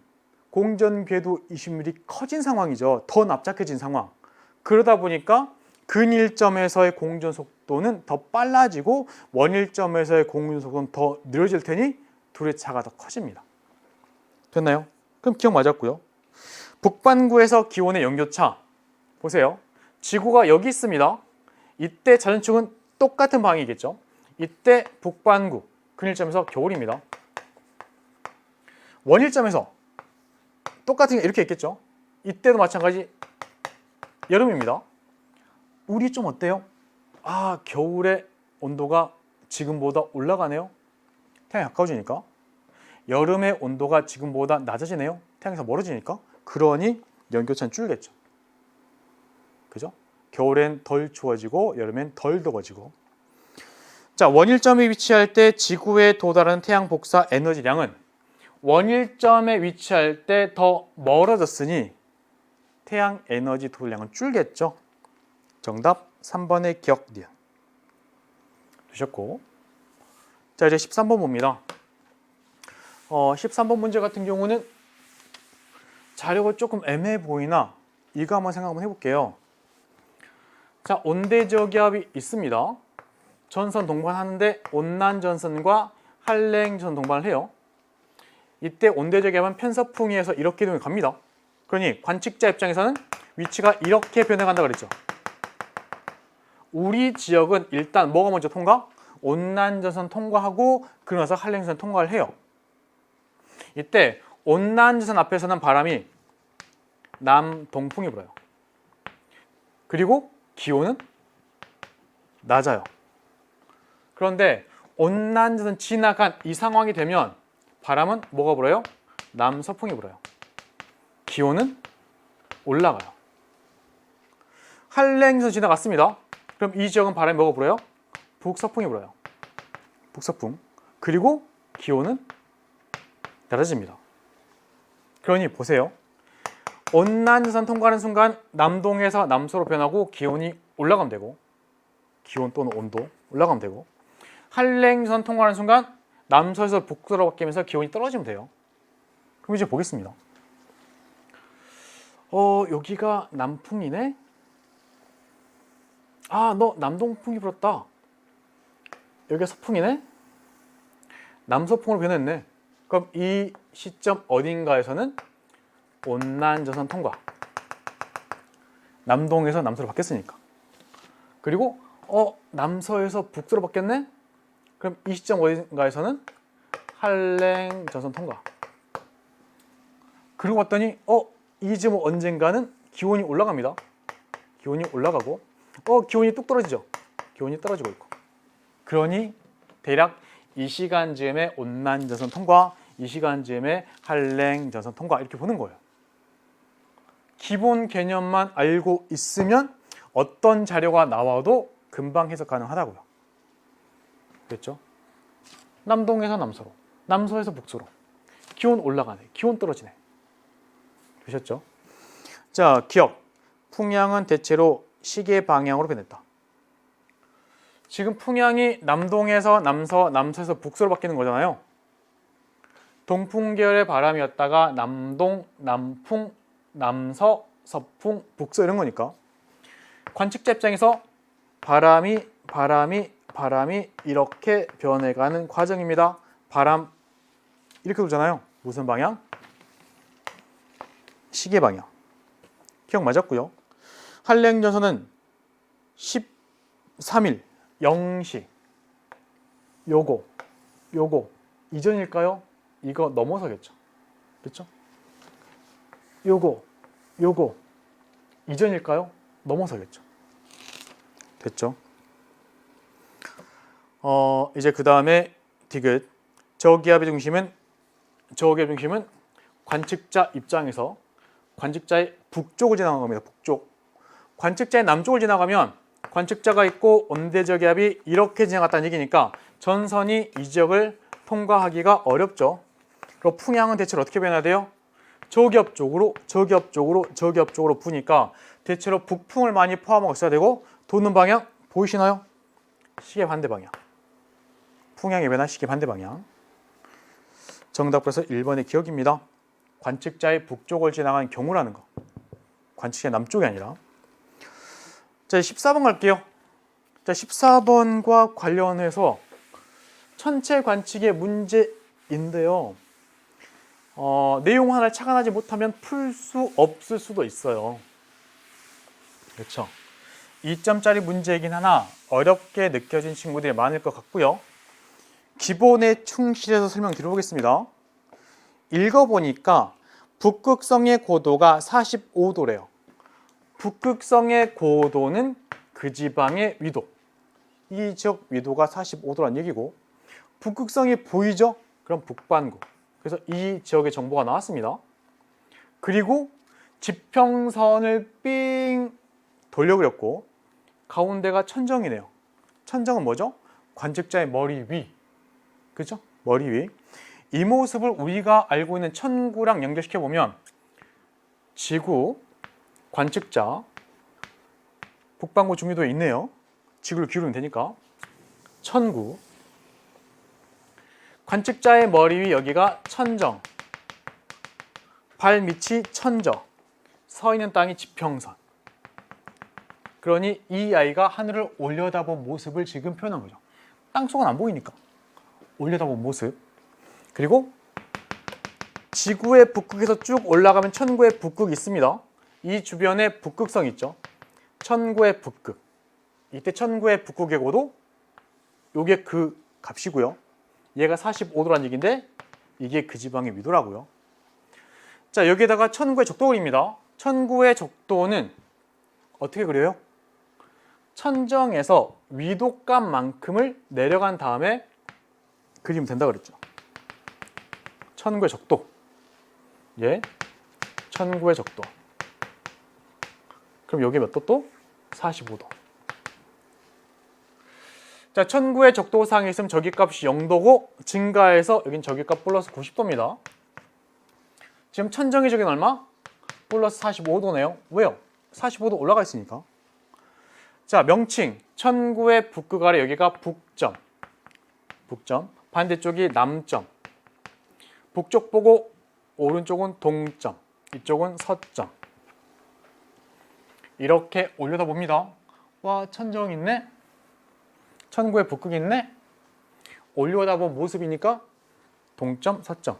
공전 궤도 20mm 커진 상황이죠. 더 납작해진 상황. 그러다 보니까 근일점에서의 공전 속도는 더 빨라지고 원일점에서의 공전 속도는 더 느려질 테니 둘의 차가 더 커집니다. 됐나요? 그럼 기억 맞았고요. 북반구에서 기온의 연교차 보세요. 지구가 여기 있습니다. 이때 자전축은 똑같은 방향이겠죠. 이때 북반구 근일점에서 겨울입니다. 원일점에서 똑같은 게 이렇게 있겠죠. 이때도 마찬가지 여름입니다. 우리 좀 어때요? 아, 겨울에 온도가 지금보다 올라가네요. 태양이 가까워지니까. 여름의 온도가 지금보다 낮아지네요. 태양에서 멀어지니까. 그러니 연교차는 줄겠죠. 그죠? 겨울엔 덜 추워지고 여름엔 덜 더워지고. 자, 원일점에 위치할 때 지구에 도달하는 태양 복사 에너지량은 원일점에 위치할 때 더 멀어졌으니 태양 에너지 도달량은 줄겠죠. 정답 3번의 기억 니은 되셨고, 자 이제 13번 봅니다. 13번 문제 같은 경우는 자료가 조금 애매해 보이나 이거 한번 생각 한번 해볼게요. 자, 온대저기압이 있습니다. 전선 동반하는데 온난전선과 한랭전선 동반을 해요. 이때 온대저기압은 편서풍위에서 이렇게 이동이 갑니다. 그러니 관측자 입장에서는 위치가 이렇게 변해간다 그랬죠. 우리 지역은 일단 뭐가 먼저 통과? 온난전선 통과하고 그러면서 한랭전선 통과를 해요. 이때 온난전선 앞에서는 바람이 남동풍이 불어요. 그리고 기온은 낮아요. 그런데 온난전선 지나간 이 상황이 되면 바람은 뭐가 불어요? 남서풍이 불어요. 기온은 올라가요. 한랭전선 지나갔습니다. 그럼 이 지역은 바람이 뭐가 불어요? 북서풍이 불어요. 북서풍. 그리고 기온은 낮아집니다. 그러니 보세요. 온난전선 통과하는 순간 남동에서 남서로 변하고 기온이 올라가면 되고, 기온 또는 온도 올라가면 되고, 한랭전선 통과하는 순간 남서에서 북서로 바뀌면서 기온이 떨어지면 돼요. 그럼 이제 보겠습니다. 여기가 남풍이네? 아, 너 남동풍이 불었다. 여기가 서풍이네? 남서풍으로 변했네. 그럼 이 시점 어딘가에서는 온난전선 통과. 남동에서 남서로 바뀌었으니까. 그리고 남서에서 북서로 바뀌었네? 그럼 이 시점 어딘가에서는 한랭전선 통과. 그러고 봤더니 이 지점 언젠가는 기온이 올라갑니다. 기온이 올라가고 기온이 뚝 떨어지죠. 기온이 떨어지고 있고. 그러니 대략 이 시간쯤에 온난전선 통과, 이 시간쯤에 한랭전선 통과 이렇게 보는 거예요. 기본 개념만 알고 있으면 어떤 자료가 나와도 금방 해석 가능하다고요. 그랬죠? 남동에서 남서로, 남서에서 북서로. 기온 올라가네, 기온 떨어지네. 보셨죠? 자, 기억. 풍향은 대체로 시계 방향으로 변했다. 지금 풍향이 남동에서 남서, 남서에서 북서로 바뀌는 거잖아요. 동풍 계열의 바람이었다가 남동, 남풍, 남서, 서풍, 북서 이런 거니까 관측자 입장에서 바람이 이렇게 변해가는 과정입니다. 바람 이렇게 돌잖아요. 무슨 방향? 시계 방향. 기억 맞았고요. 한랭전선은 13일 0시 요거 이전일까요? 이거 넘어서겠죠. 그렇죠? 요거 이전일까요? 넘어서겠죠. 됐죠? 이제 그 다음에 디귿. 저기압의 중심은 관측자 입장에서 관측자의 북쪽을 지나간 겁니다. 북쪽. 관측자의 남쪽을 지나가면 관측자가 있고 온대저기압이 이렇게 지나갔다는 얘기니까 전선이 이 지역을 통과하기가 어렵죠. 그리고 풍향은 대체로 어떻게 변해야 돼요? 저기압 쪽으로 부니까 대체로 북풍을 많이 포함하고 있어야 되고 도는 방향 보이시나요? 시계 반대 방향. 풍향의 변화 시계 반대 방향. 정답으로서 1번의 기억입니다. 관측자의 북쪽을 지나간 경우라는 거. 관측자의 남쪽이 아니라. 자, 14번 갈게요. 자, 14번과 관련해서 천체 관측의 문제인데요. 내용 하나를 착안하지 못하면 풀 수 없을 수도 있어요. 그렇죠? 2점짜리 문제이긴 하나 어렵게 느껴진 친구들이 많을 것 같고요. 기본에 충실해서 설명드려보겠습니다. 읽어보니까 북극성의 고도가 45도래요. 북극성의 고도는 그 지방의 위도. 이 지역 위도가 45도란 얘기고 북극성이 보이죠? 그럼 북반구. 그래서 이 지역의 정보가 나왔습니다. 그리고 지평선을 삥 돌려 그렸고 가운데가 천정이네요. 천정은 뭐죠? 관측자의 머리 위. 그죠? 머리 위. 이 모습을 우리가 알고 있는 천구랑 연결시켜 보면 지구, 관측자, 북반구 중위도에 있네요. 지구를 기울이면 되니까. 천구. 관측자의 머리 위 여기가 천정. 발 밑이 천저. 서 있는 땅이 지평선. 그러니 이 아이가 하늘을 올려다본 모습을 지금 표현한 거죠. 땅속은 안 보이니까. 올려다본 모습. 그리고 지구의 북극에서 쭉 올라가면 천구의 북극이 있습니다. 이 주변에 북극성 있죠. 천구의 북극. 이때 천구의 북극의 고도 요게 그 값이고요. 얘가 45도란 얘기인데 이게 그 지방의 위도라고요. 자, 여기에다가 천구의 적도 그립니다. 천구의 적도는 어떻게 그려요? 천정에서 위도값만큼을 내려간 다음에 그리면 된다 그랬죠. 천구의 적도. 예. 천구의 적도. 그럼 여기 몇 도 또? 45도. 자, 천구의 적도상에 있으면 저기값이 0도고 증가해서 여긴 저기값 플러스 90도입니다. 지금 천정의 적은 얼마? 플러스 45도네요. 왜요? 45도 올라가 있으니까. 자, 명칭. 천구의 북극 아래 여기가 북점. 북점. 반대쪽이 남점. 북쪽 보고 오른쪽은 동점. 이쪽은 서점. 이렇게 올려다 봅니다. 와, 천정 있네? 천구의 북극 있네? 올려다 본 모습이니까 동점, 서점.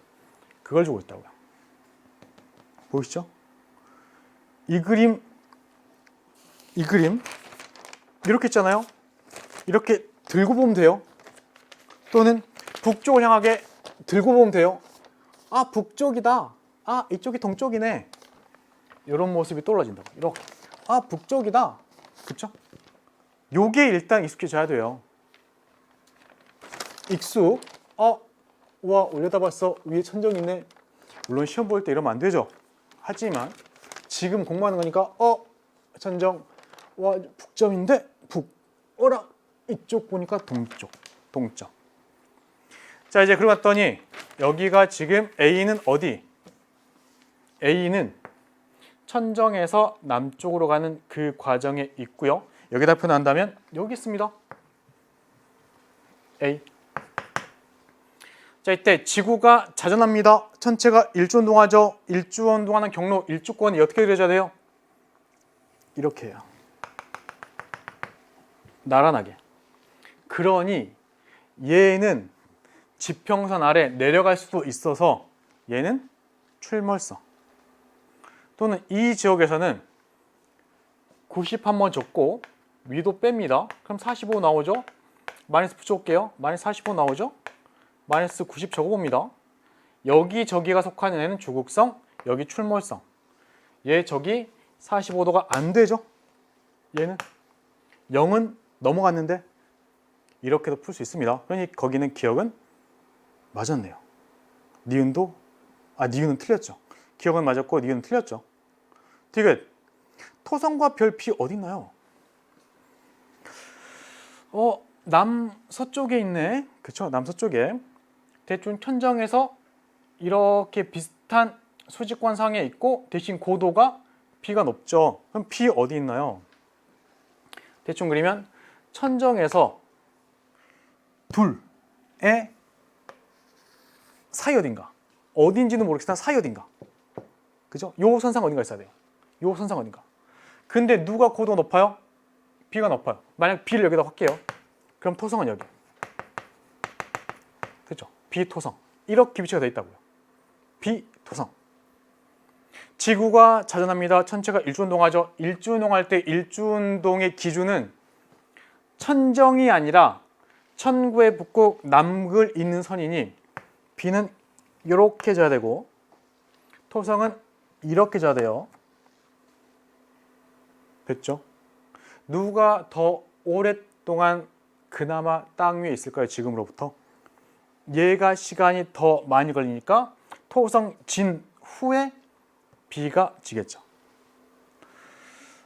그걸 주고 있다고요. 보이시죠? 이 그림 이렇게 있잖아요. 이렇게 들고 보면 돼요. 또는 북쪽을 향하게 들고 보면 돼요. 아, 북쪽이다. 아, 이쪽이 동쪽이네. 이런 모습이 떠올라진다고. 이렇게. 아, 북쪽이다. 그쵸? 요게 일단 익숙해져야 돼요. 익숙. 와, 올려다봤어. 위에 천정 있네. 물론 시험 볼 때 이러면 안 되죠. 하지만 지금 공부하는 거니까 천정 와 북점인데 북. 어라 이쪽 보니까 동쪽. 동점. 자 이제 그러고 봤더니 여기가 지금 A는 어디? A는 천정에서 남쪽으로 가는 그 과정에 있고요. 여기다 표현한다면 여기 있습니다. A. 자 이때 지구가 자전합니다. 전체가 일주운동하죠. 일주운동하는 경로 일주권이 어떻게 그려져야 돼요? 이렇게 해요. 나란하게. 그러니 얘는 지평선 아래 내려갈 수도 있어서 얘는 출몰성. 또는 이 지역에서는 90 한번 적고 위도 뺍니다. 그럼 45 나오죠? 마이너스 붙여볼게요. 마이너스 45 나오죠? 마이너스 90 적어봅니다. 여기 저기가 속하는 애는 조극성, 여기 출몰성. 얘 저기 45도가 안 되죠? 얘는 0은 넘어갔는데 이렇게도 풀 수 있습니다. 그러니 거기는 기억은 맞았네요. 니은도 니은은 틀렸죠. 기억은 맞았고 니은은 틀렸죠. 디귿. 토성과 별피 어디 있나요? 남서쪽에 있네. 그쵸? 남서쪽에. 대충 천정에서 이렇게 비슷한 수직관상에 있고 대신 고도가 B가 높죠. 그럼 P 어디 있나요? 대충 그리면 천정에서 둘의 사이 어딘가. 어딘지는 모르겠으나 사이 어딘가. 그죠? 요 선상 어딘가 있어야 돼요. 요 선상 어딘가. 근데 누가 고도가 높아요? B가 높아요. 만약 B를 여기다 할게요. 그럼 토성은 여기. 그죠? 비토성. 이렇게 위치가 되어 있다고요. 비토성. 지구가 자전합니다. 천체가 일주운동하죠. 일주운동할 때 일주운동의 기준은 천정이 아니라 천구의 북극 남극을 잇는 선이니 B는 이렇게 져야 되고 토성은 이렇게 져야 돼요. 됐죠? 누가 더 오랫동안 그나마 땅 위에 있을까요? 지금으로부터? 얘가 시간이 더 많이 걸리니까 토성 진 후에 B가 지겠죠.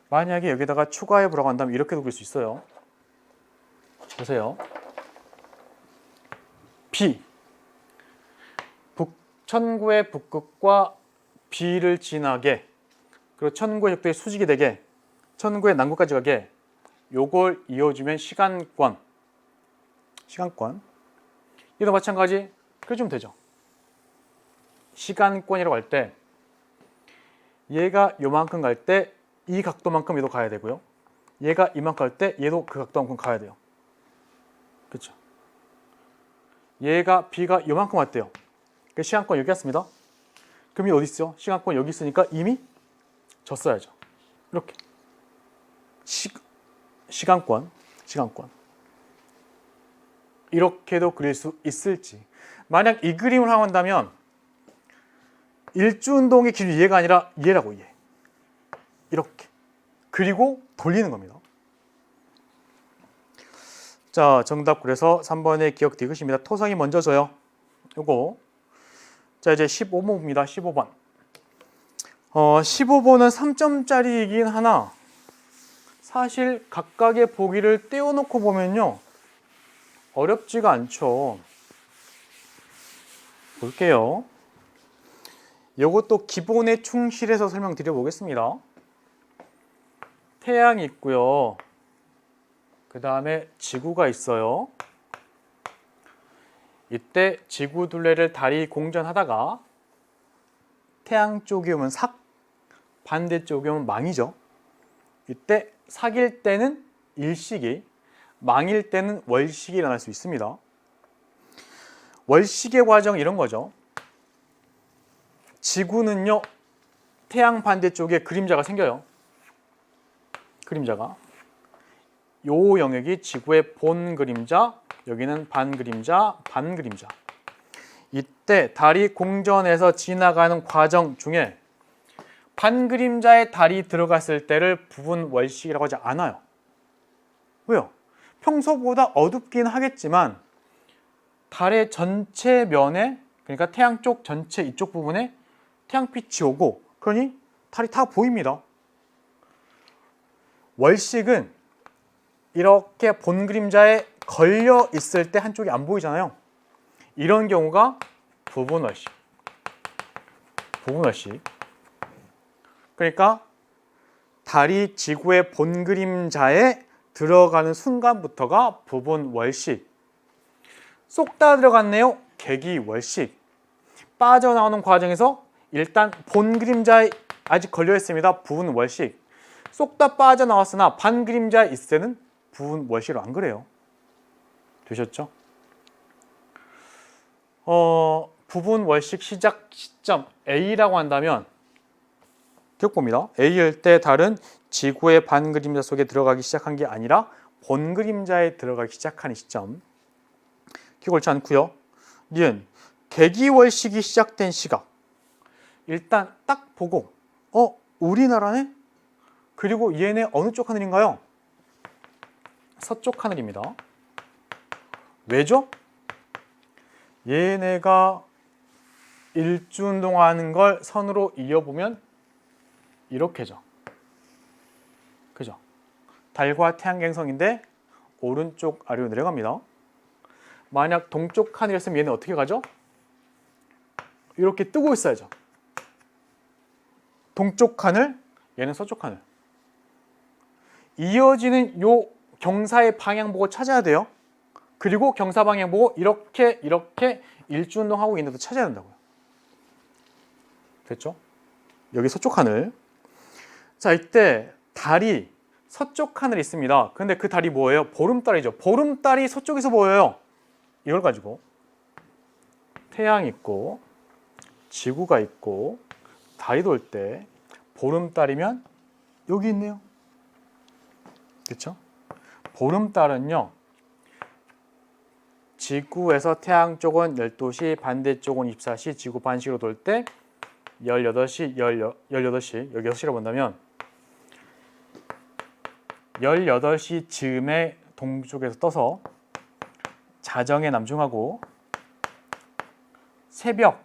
만약에 여기다가 추가해 보라고 한다면 이렇게도 그릴 수 있어요. 보세요. B. 천구의 북극과 B를 지나게, 그리고 천구의 적도의 수직이 되게, 천구의 남극까지 가게, 요걸 이어주면 시간권. 얘도 마찬가지 그려주면 되죠. 시간권이라고 할 때 얘가 요만큼 갈 때 이 각도만큼 얘도 가야 되고요. 얘가 이만큼 갈 때 얘도 그 각도만큼 가야 돼요. 그렇죠? 얘가 B가 요만큼 왔대요. 그 시간권 여기 왔습니다. 그럼 이 어디 있어요? 시간권 여기 있으니까 이미 졌어야죠. 이렇게 시간권 이렇게도 그릴 수 있을지. 만약 이 그림을 한다면 일주운동의 기준이 얘가 아니라 얘라고. 얘. 이렇게 그리고 돌리는 겁니다. 자, 정답 그래서 3번의 기억 디귿입니다. 토성이 먼저 져요. 요거. 자, 이제 15번입니다. 15번. 15번은 3점짜리이긴 하나 사실 각각의 보기를 떼어놓고 보면요 어렵지가 않죠. 볼게요. 이것도 기본에 충실해서 설명드려 보겠습니다. 태양이 있고요. 그 다음에 지구가 있어요. 이때 지구 둘레를 다리 공전하다가 태양 쪽이 오면 삭, 반대쪽이 오면 망이죠. 이때 삭일 때는 일식이, 망일 때는 월식이 일어날 수 있습니다. 월식의 과정 이런 거죠. 지구는요 태양 반대쪽에 그림자가 생겨요. 그림자가 요 영역이 지구의 본 그림자, 여기는 반 그림자, 반 그림자. 이때 달이 공전에서 지나가는 과정 중에 반 그림자에 달이 들어갔을 때를 부분 월식이라고 하지 않아요. 왜요? 평소보다 어둡긴 하겠지만 달의 전체 면에, 그러니까 태양 쪽 전체 이쪽 부분에 태양빛이 오고 그러니 달이 다 보입니다. 월식은 이렇게 본 그림자에 걸려 있을 때 한쪽이 안 보이잖아요. 이런 경우가 부분 월식. 부분 월식. 그러니까 달이 지구의 본 그림자에 들어가는 순간부터가 부분 월식. 쏙 다 들어갔네요. 개기 월식. 빠져나오는 과정에서 일단 본 그림자에 아직 걸려 있습니다. 부분 월식. 쏙 다 빠져나왔으나 반 그림자에 있을 때는 부분 월식으로 안 그래요. 되셨죠? 부분 월식 시작 시점 A라고 한다면 기억봅니다. A일 때 달은 지구의 반 그림자 속에 들어가기 시작한 게 아니라 본 그림자에 들어가기 시작하는 시점. 기억 옳지 않고요. 니은 개기월식이 시작된 시각. 일단 딱 보고 우리나라네? 그리고 얘네 어느 쪽 하늘인가요? 서쪽 하늘입니다. 왜죠? 얘네가 일주운동하는 걸 선으로 이어보면 이렇게죠. 그죠? 달과 태양 행성인데 오른쪽 아래로 내려갑니다. 만약 동쪽 하늘이었으면 얘는 어떻게 가죠? 이렇게 뜨고 있어야죠. 동쪽 하늘, 얘는 서쪽 하늘. 이어지는 요 경사의 방향 보고 찾아야 돼요. 그리고 경사 방향 보고 이렇게 일주운동하고 있는 데도 찾아야 된다고요. 됐죠? 여기 서쪽 하늘. 자, 이때 달이 서쪽 하늘에 있습니다. 근데 그 달이 뭐예요? 보름달이죠. 보름달이 서쪽에서 보여요. 이걸 가지고 태양이 있고 지구가 있고 달이 돌 때 보름달이면 여기 있네요. 그렇죠? 보름달은요. 지구에서 태양 쪽은 12시, 반대쪽은 24시, 지구 반시로 돌 때 18시, 18시, 여기 6시라고 본다면 18시 즈음에 동쪽에서 떠서 자정에 남중하고 새벽,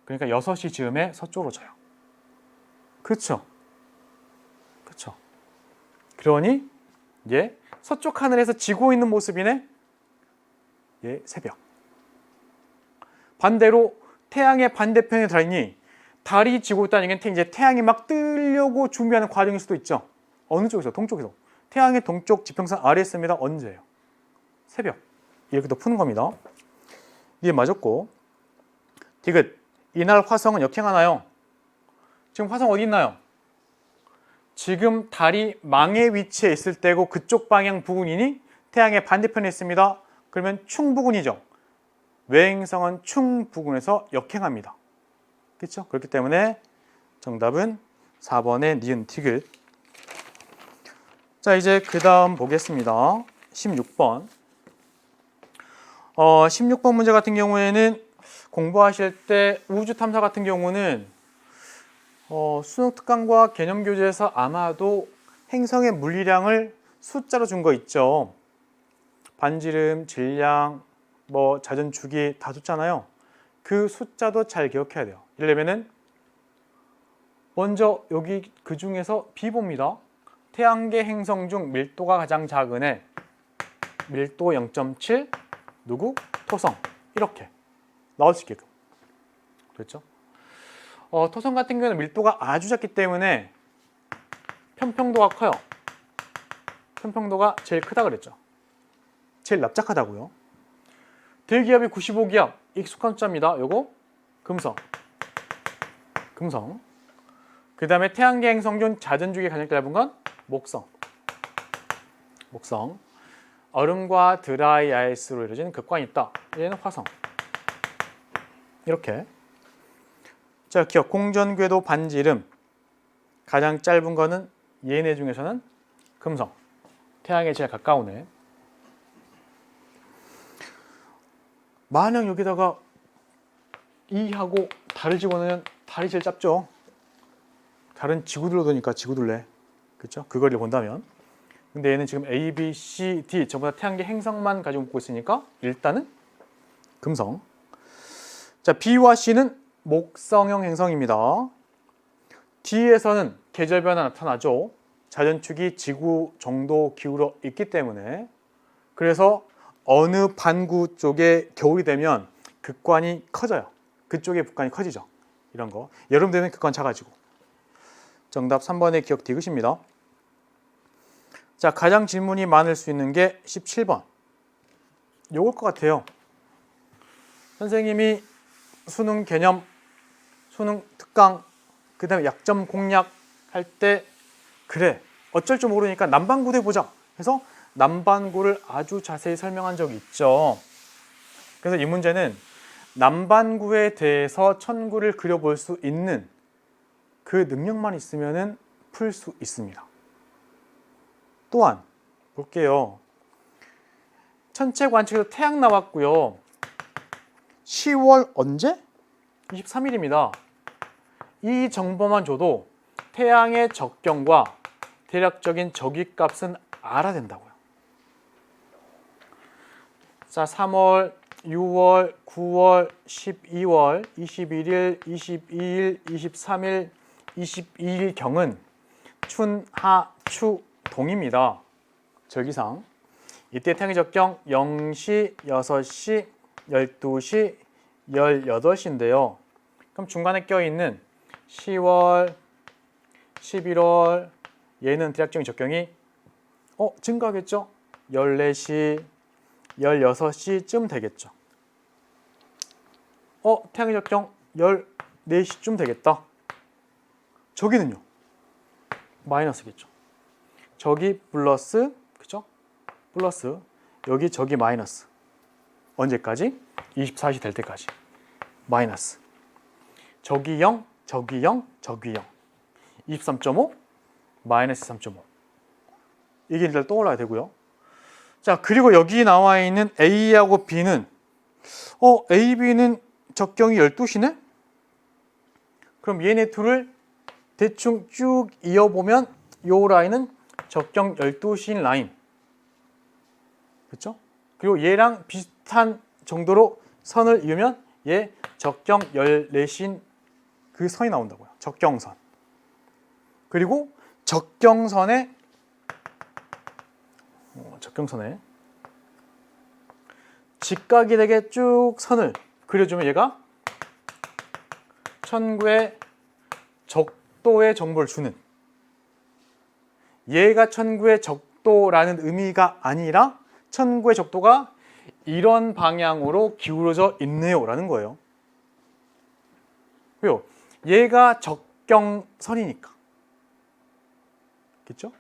그러니까 6시 즈음에 서쪽으로 져요. 그렇죠? 그렇죠? 그러니 얘 서쪽 하늘에서 지고 있는 모습이네. 얘 새벽. 반대로 태양의 반대편에 달이니 달이 지고 있다는 얘기는 이제 태양이 막 뜨려고 준비하는 과정일 수도 있죠. 어느 쪽에서? 동쪽에서. 태양의 동쪽 지평선 아래에 있습니다. 언제예요? 새벽. 이렇게 또 푸는 겁니다. 이게 맞았고. 디귿. 이날 화성은 역행하나요? 지금 화성 어디 있나요? 지금 달이 망의 위치에 있을 때고 그쪽 방향 부근이니 태양의 반대편에 있습니다. 그러면 충부근이죠. 외행성은 충부근에서 역행합니다. 그렇죠? 그렇기 때문에 정답은 4번의 니은 디귿. 자, 이제 그 다음 보겠습니다. 16번. 16번 문제 같은 경우에는 공부하실 때 우주 탐사 같은 경우는 수능 특강과 개념 교재에서 아마도 행성의 물리량을 숫자로 준 거 있죠. 반지름, 질량, 자전 주기 다 줬잖아요. 그 숫자도 잘 기억해야 돼요. 이러려면은 먼저 여기 그 중에서 B 봅니다. 태양계 행성 중 밀도가 가장 작은 애 밀도 0.7 누구? 토성. 이렇게 나올 수 있게끔. 됐죠? 토성 같은 경우는 밀도가 아주 작기 때문에 편평도가 커요. 편평도가 제일 크다 그랬죠. 제일 납작하다고요. 대기압이 95기압 익숙한 숫자입니다. 요거 금성. 금성. 그 다음에 태양계 행성 중 자전 주기 가장 짧은 건 목성. 목성. 얼음과 드라이 아이스로 이루어진 극관이 있다. 얘는 화성. 이렇게. 자, 기억. 공전궤도 반지름. 가장 짧은 거는 얘네 중에서는 금성. 태양에 제일 가까운 애. 만약 여기다가 2하고 달을 집어넣으면 달이 제일 짧죠. 달은 지구들로 도니까 지구둘레. 그렇죠? 그걸 본다면. 근데 얘는 지금 A, B, C, D 전부 다 태양계 행성만 가지고 묻고 있으니까 일단은 금성. 자, B와 C는 목성형 행성입니다. D에서는 계절 변화 나타나죠. 자전축이 지구 정도 기울어 있기 때문에 그래서 어느 반구 쪽에 겨울이 되면 극관이 커져요. 그쪽에 북관이 커지죠. 이런 거. 여름 되면 극관 작아지고. 정답 3번의 기억 디귿입니다. 자, 가장 질문이 많을 수 있는 게 17번. 요걸 것 같아요. 선생님이 수능 개념, 수능 특강, 그 다음에 약점 공략 할 때 그래, 어쩔 줄 모르니까 남반구 해보자 해서 남반구를 아주 자세히 설명한 적이 있죠. 그래서 이 문제는 남반구에 대해서 천구를 그려볼 수 있는 그 능력만 있으면 풀 수 있습니다. 또한 볼게요. 천체 관측에서 태양 나왔고요. 10월 언제? 23일입니다. 이 정보만 줘도 태양의 적경과 대략적인 저기값은 알아야 된다고요. 자, 3월, 6월, 9월, 12월, 21일, 22일, 23일, 22일 경은 춘, 하, 추, 동입니다. 절기상. 이때 태양의 적경 0시, 6시, 12시, 18시인데요. 그럼 중간에 껴있는 10월, 11월 얘는 대략적인 적경이 증가하겠죠? 14시, 16시쯤 되겠죠. 태양의 적경 14시쯤 되겠다. 저기는요? 마이너스겠죠. 저기 플러스, 그죠? 플러스, 여기 저기 마이너스. 언제까지? 24시 될 때까지. 마이너스. 저기 0, 저기 0, 저기 0. 23.5, 마이너스 3.5. 이게 일단 떠올라야 되고요. 자, 그리고 여기 나와 있는 A하고 B는 A, B는 적경이 12시네? 그럼 얘네 둘을 대충 쭉 이어보면 요 라인은 적경 12시인 라인. 그렇죠? 그리고 얘랑 비슷한 정도로 선을 이으면 얘 적경 14시인 그 선이 나온다고요. 적경선. 그리고 적경선에 직각이 되게 쭉 선을 그려주면 얘가 천구의 적도의 정보를 주는, 얘가 천구의 적도라는 의미가 아니라 천구의 적도가 이런 방향으로 기울어져 있네요 라는 거예요. 왜요? 얘가 적경선이니까. 그렇죠?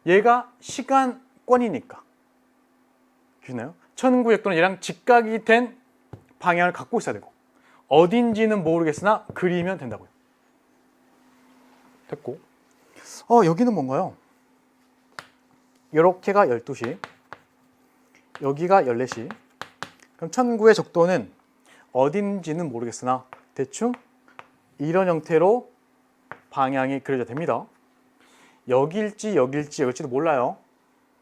얘가 시간권이니까. 그렇나요? 천구의 적도는 얘랑 직각이 된 방향을 갖고 있어야 되고 어딘지는 모르겠으나 그리면 된다고요. 됐고. 여기는 뭔가요? 요렇게가 12시, 여기가 14시. 그럼 천구의 적도는 어딘지는 모르겠으나 대충 이런 형태로 방향이 그려져 됩니다. 여길지 여길지 여길지도 몰라요.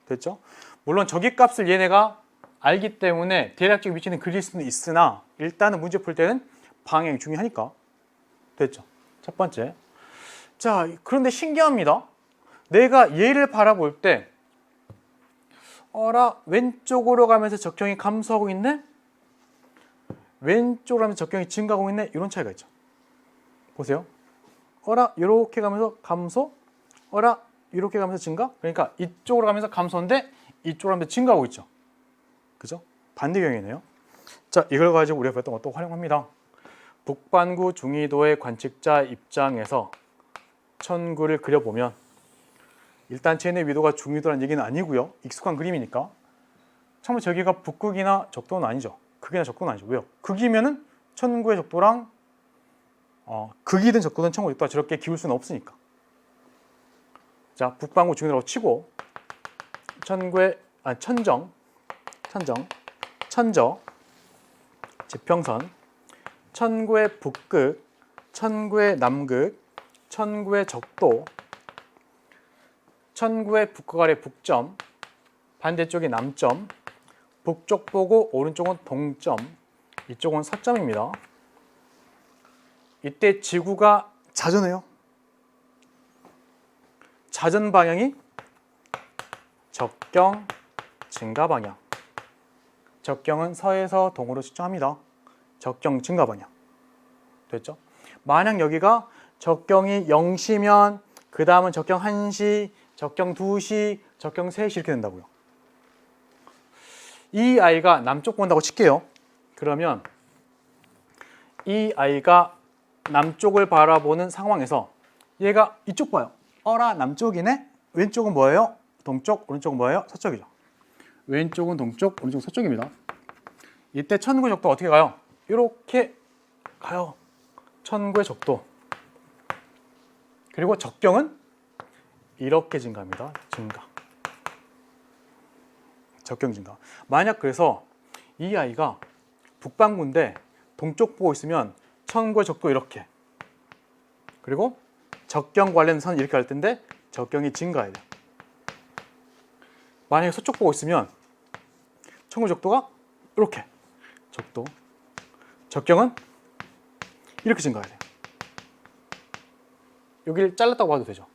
됐죠? 물론 저기 값을 얘네가 알기 때문에 대략적 위치는 그릴 수는 있으나 일단은 문제 풀 때는 방향이 중요하니까. 됐죠? 첫 번째. 자, 그런데 신기합니다. 내가 얘를 바라볼 때 왼쪽으로 가면서 적경이 감소하고 있네? 왼쪽으로 가면서 적경이 증가하고 있네? 이런 차이가 있죠. 보세요. 이렇게 가면서 감소, 이렇게 가면서 증가? 그러니까 이쪽으로 가면서 감소인데 이쪽으로 가면서 증가하고 있죠. 그죠? 반대 경향이네요. 자, 이걸 가지고 우리가 배웠던 것도 활용합니다. 북반구 중위도의 관측자 입장에서 천구를 그려보면 일단 쟤네 위도가 중위도라는 얘기는 아니고요. 익숙한 그림이니까. 참으로 저기가 북극이나 적도는 아니죠. 극이나 적도는 아니죠. 왜요? 극이면은 천구의 적도랑 극이든 적도든 천구의 적도가 저렇게 기울 수는 없으니까. 자, 북반구 중위도라고 치고 천저, 지평선, 천구의 북극, 천구의 남극, 천구의 적도, 천구의 북극 아래 북점, 반대쪽이 남점, 북쪽 보고 오른쪽은 동점, 이쪽은 서점입니다. 이때 지구가 자전해요. 자전 방향이 적경 증가 방향. 적경은 서에서 동으로 측정합니다. 적경 증가 방향. 됐죠? 만약 여기가 적경이 0시면 그 다음은 적경 1시, 적경 2시, 적경 3시 이렇게 된다고요. 이 아이가 남쪽 본다고 칠게요. 그러면 이 아이가 남쪽을 바라보는 상황에서 얘가 이쪽 봐요. 어라 남쪽이네? 왼쪽은 뭐예요? 동쪽, 오른쪽은 뭐예요? 서쪽이죠. 왼쪽은 동쪽, 오른쪽은 서쪽입니다. 이때 천구의 적도 어떻게 가요? 이렇게 가요. 천구의 적도. 그리고 적경은 이렇게 증가합니다. 증가. 적경 증가. 만약 그래서 이 아이가 북반구인데 동쪽 보고 있으면 천구의 적도 이렇게. 그리고 적경 관련 선 이렇게 갈 텐데 적경이 증가해야 돼요. 만약에 서쪽 보고 있으면 천구의 적도가 이렇게. 적도. 적경은 이렇게 증가해야 돼요. 여기를 잘랐다고 봐도 되죠.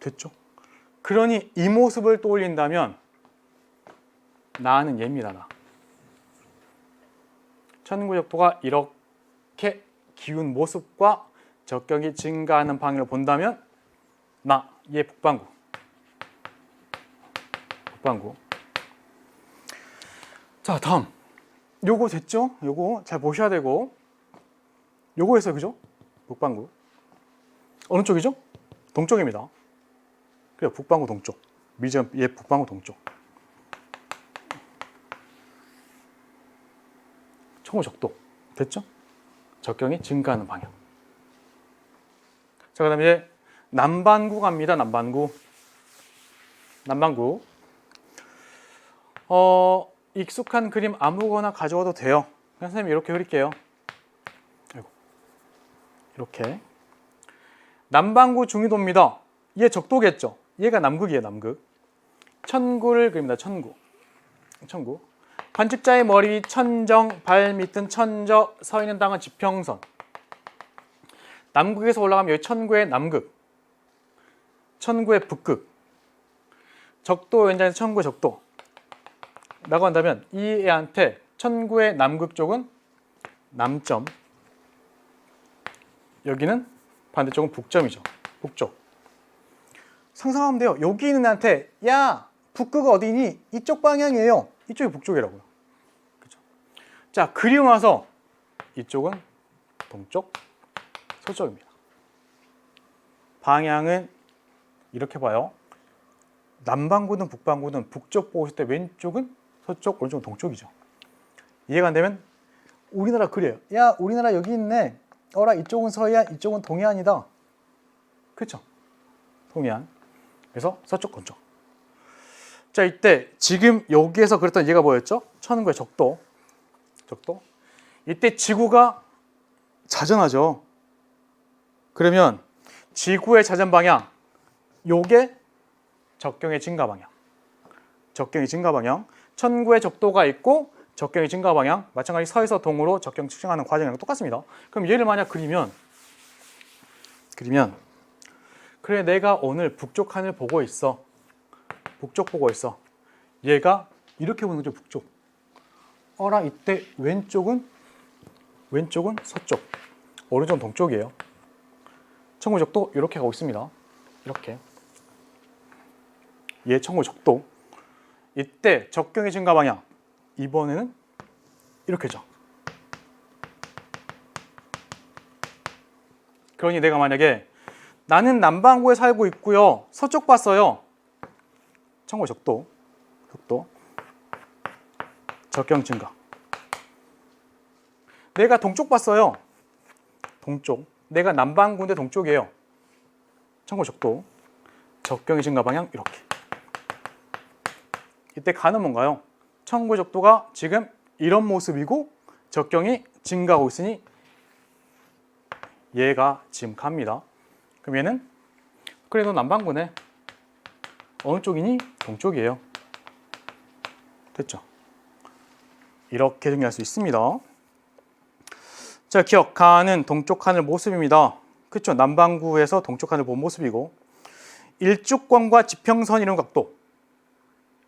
됐죠? 그러니 이 모습을 떠올린다면 나는 얘입니다. 나. 천구의 적도가 이렇게 기운 모습과 적경이 증가하는 방향을 본다면 나, 얘 북반구. 북반구. 자, 다음. 요거 됐죠? 요거 잘 보셔야 되고 요거 했어요. 그죠? 북반구. 어느 쪽이죠? 동쪽입니다. 그래요. 북반구 동쪽. 미지엄 얘 북반구 동쪽. 천구 적도. 됐죠? 적경이 증가하는 방향. 자, 그다음에 이제 남반구 갑니다. 남반구. 남반구. 익숙한 그림 아무거나 가져와도 돼요. 그냥 선생님이 이렇게 그릴게요. 아이고. 이렇게. 남반구 중위도입니다. 얘 적도겠죠? 얘가 남극이에요. 남극. 천구를 그립니다. 천구. 천구. 관측자의 머리 위 천정, 발 밑은 천저, 서 있는 땅은 지평선. 남극에서 올라가면 여기 천구의 남극, 천구의 북극, 적도 연장에서 천구의 적도. 라고 한다면 이 애한테 천구의 남극 쪽은 남점, 여기는 반대쪽은 북점이죠. 북쪽. 상상하면 돼요. 여기 있는 애한테 야, 북극 어디니? 이쪽 방향이에요. 이쪽이 북쪽이라고요. 그죠? 자, 그리고 나서 이쪽은 동쪽, 서쪽입니다. 방향은 이렇게 봐요. 남반구든 북반구든 북쪽 보고 있을 때 왼쪽은 서쪽, 오른쪽은 동쪽이죠. 이해가 안 되면 우리나라 그래요. 야, 우리나라 여기 있네. 어라, 이쪽은 서해안, 이쪽은 동해안이다. 그렇죠? 동해안. 그래서 서쪽, 동쪽. 자, 이때 지금 여기에서 그랬던 얘가 뭐였죠? 천구의 적도. 적도. 이때 지구가 자전하죠. 그러면 지구의 자전 방향, 요게 적경의 증가 방향. 적경의 증가 방향. 천구의 적도가 있고 적경의 증가 방향. 마찬가지 서에서 동으로 적경 측정하는 과정이랑 똑같습니다. 그럼 얘를 만약 그리면 그래, 내가 오늘 북쪽 하늘 보고 있어. 북쪽 보고 있어. 얘가 이렇게 보는 거죠. 북쪽. 어라, 이때 왼쪽은 서쪽, 오른쪽은 동쪽이에요. 천구 적도 이렇게 가고 있습니다. 이렇게. 얘 천구 적도. 이때 적경의 증가 방향. 이번에는 이렇게죠. 그러니 내가 만약에 나는 남반구에 살고 있고요. 서쪽 봤어요. 천구 적도. 적경 증가. 내가 동쪽 봤어요. 동쪽. 내가 남반구인데 동쪽이에요. 천구 적도. 적경의 증가 방향 이렇게. 이때 가는 뭔가요? 천구 적도가 지금 이런 모습이고 적경이 증가하고 있으니 얘가 지금 갑니다. 그럼 얘는 그래도 남반구네. 어느 쪽이니? 동쪽이에요. 됐죠? 이렇게 정리할 수 있습니다. 자, 기억. 가는 동쪽 하늘 모습입니다. 그렇죠. 남반구에서 동쪽 하늘 본 모습이고 일족권과 지평선 이룬 각도.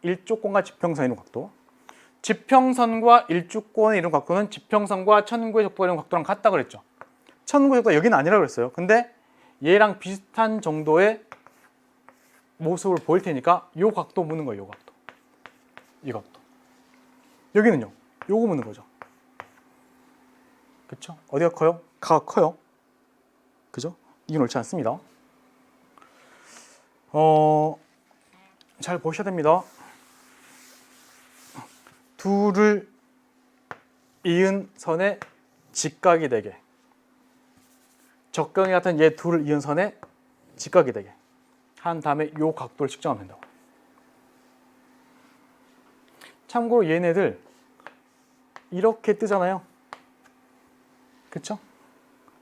일족권과 지평선 이룬 각도. 지평선과 일족권을 이룬 각도는 지평선과 천구의 적도가 이룬 각도랑 같다 그랬죠. 천구의 적도가 여기는 아니라고 그랬어요. 근데 얘랑 비슷한 정도의 모습을 보일 테니까 요 각도 묻는 거예요. 요 각도. 이 각도. 여기는요. 요거 묻는 거죠. 그렇죠? 어디가 커요? 가가 커요. 그죠? 이게 옳지 않습니다. 잘 보셔야 됩니다. 둘을 이은 선의 직각이 되게, 적경이 같은 얘 둘을 이은 선의 직각이 되게 한 다음에 요 각도를 측정하면 된다고. 참고로 얘네들 이렇게 뜨잖아요. 그쵸?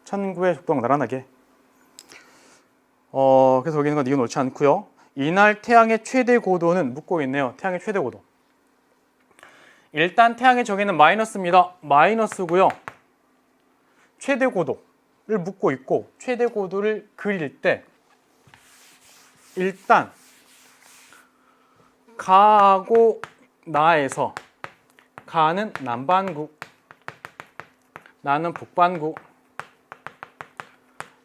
천구의 적도랑 나란하게. 그래서 여기 있는 건 이건 옳지 않고요. 이날 태양의 최대 고도는 묻고 있네요. 태양의 최대 고도. 일단 태양의 저기는 마이너스입니다. 마이너스고요. 최대 고도를 묻고 있고 최대 고도를 그릴 때 일단 가하고 나에서 가는 남반구, 나는 북반구,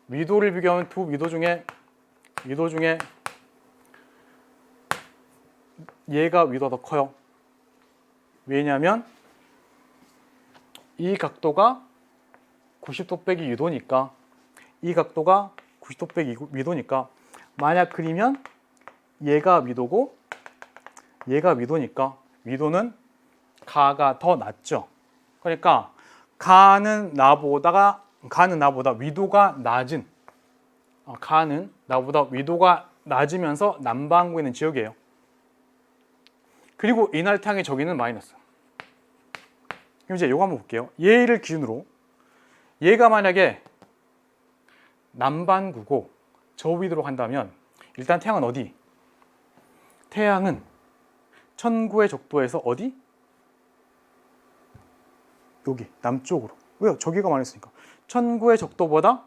위도를 비교하면 두 위도 중에 얘가 위도가 더 커요. 왜냐하면 이 각도가 90도 빼기 위도니까, 이 각도가 90도 빼기 위도니까 만약 그리면 얘가 위도고 얘가 위도니까 위도는 가가 더 낮죠. 그러니까 가는 나보다 위도가 낮은, 가는 나보다 위도가 낮으면서 남반구에 있는 지역이에요. 그리고 이날 태양의 저기는 마이너스. 그럼 이제 이거 한번 볼게요. 얘를 기준으로 얘가 만약에 남반구고 저 위도로 한다면 일단 태양은 어디? 태양은 천구의 적도에서 어디? 여기 남쪽으로. 왜요? 저기가 마이너스니까. 천구의 적도보다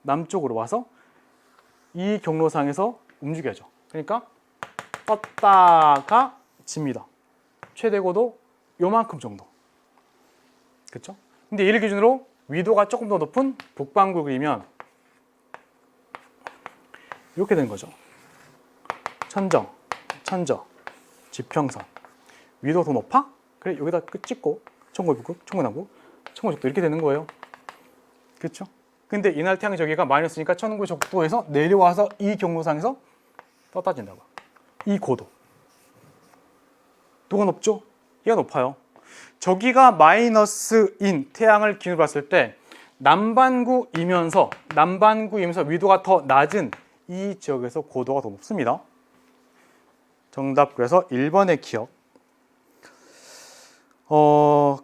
남쪽으로 와서 이 경로상에서 움직여야죠. 그러니까 떴다가 집니다. 최대 고도 요만큼 정도. 그렇죠? 근데 이를 기준으로 위도가 조금 더 높은 북반구 그리면 이렇게 되는 거죠. 천정, 지평선. 위도 더 높아? 그래, 여기다 끝 찍고 천구의 북극, 천구의 적도 이렇게 되는 거예요. 그렇죠? 근데 이날 태양의 저기가 마이너스니까 천구의 적도에서 내려와서 이 경로상에서 떴다진다고. 이 고도. 누가 높죠? 얘가 높아요. 저기가 마이너스인 태양을 기준으로 봤을 때 남반구이면서 위도가 더 낮은 이 지역에서 고도가 더 높습니다. 정답 그래서 1번의 기억.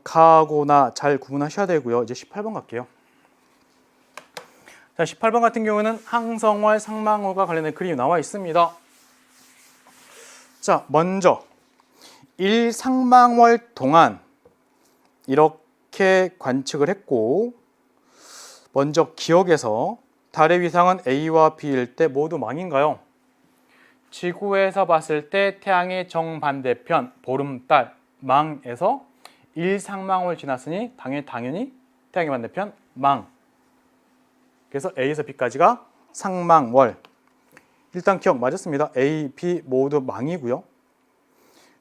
가하고 나 잘 구분하셔야 되고요. 이제 18번 갈게요. 자, 18번 같은 경우는 항성월, 상망월과 관련된 그림이 나와 있습니다. 자, 먼저 1상망월 동안 이렇게 관측을 했고, 먼저 기억에서 달의 위상은 A와 B일 때 모두 망인가요? 지구에서 봤을 때 태양의 정반대편 보름달 망에서 1상망월 지났으니 당연히 태양의 반대편 망. 그래서 A에서 B까지가 상망월. 일단 기억 맞았습니다. A, B 모두 망이고요.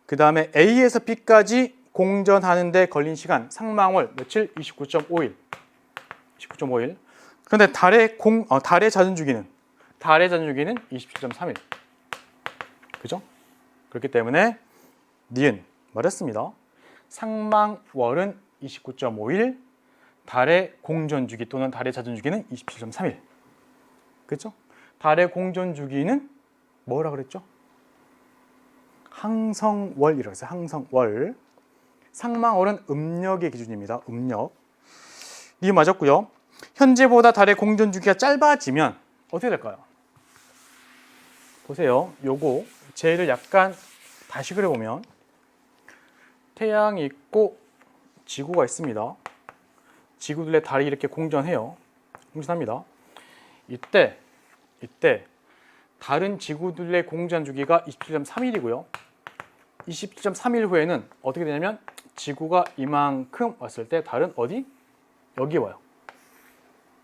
그 다음에 A에서 B까지 공전하는 데 걸린 시간 상망월 며칠? 29.5일. 29.5일. 그런데 달의 자전주기는 27.3일. 그죠? 그렇기 때문에 니은 맞았습니다. 상망월은 29.5일, 달의 공전주기 또는 달의 자전주기는 27.3일. 그렇죠? 달의 공전주기는 뭐라 그랬죠? 항성월이라고 했어요. 항성월. 상망월은 음력의 기준입니다. 음력. 이 맞았고요. 현재보다 달의 공전주기가 짧아지면 어떻게 될까요? 보세요. 요거 쟤를 약간 다시 그려보면 태양이 있고 지구가 있습니다. 지구들의 달이 이렇게 공전해요. 공전합니다. 이때 다른 지구들의 공전 주기가 27.3일이고요. 27.3일 후에는 어떻게 되냐면 지구가 이만큼 왔을 때 달은 어디? 여기 와요.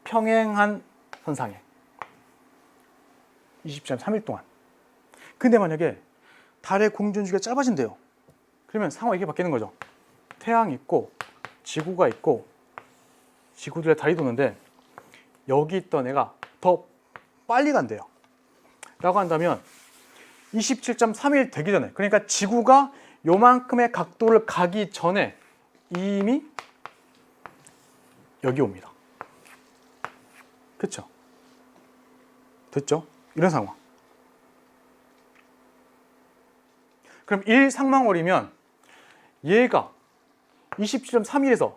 평행한 선상에 27.3일 동안. 근데 만약에 달의 공전 주기가 짧아진대요. 그러면 상황이 이렇게 바뀌는 거죠. 태양이 있고 지구가 있고 지구들의 달이 도는데 여기 있던 애가 더 빨리 간대요. 라고 한다면 27.3일 되기 전에, 그러니까 지구가 요만큼의 각도를 가기 전에 이미 여기 옵니다. 그쵸? 됐죠? 이런 상황. 그럼 1상망월이면 얘가 27.3일에서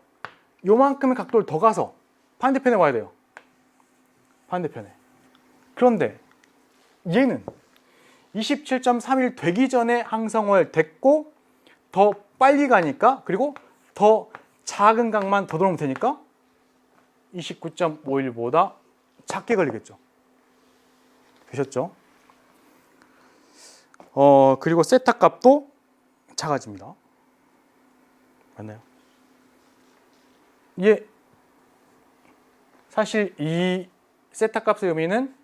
요만큼의 각도를 더 가서 반대편에 와야 돼요. 반대편에. 그런데 얘는 27.3일 되기 전에 항성월 됐고 더 빨리 가니까, 그리고 더 작은 강만 더 들어오면 되니까 29.5일보다 작게 걸리겠죠. 되셨죠? 그리고 세타 값도 작아집니다. 맞나요? 이게 사실 이 세타 값의 의미는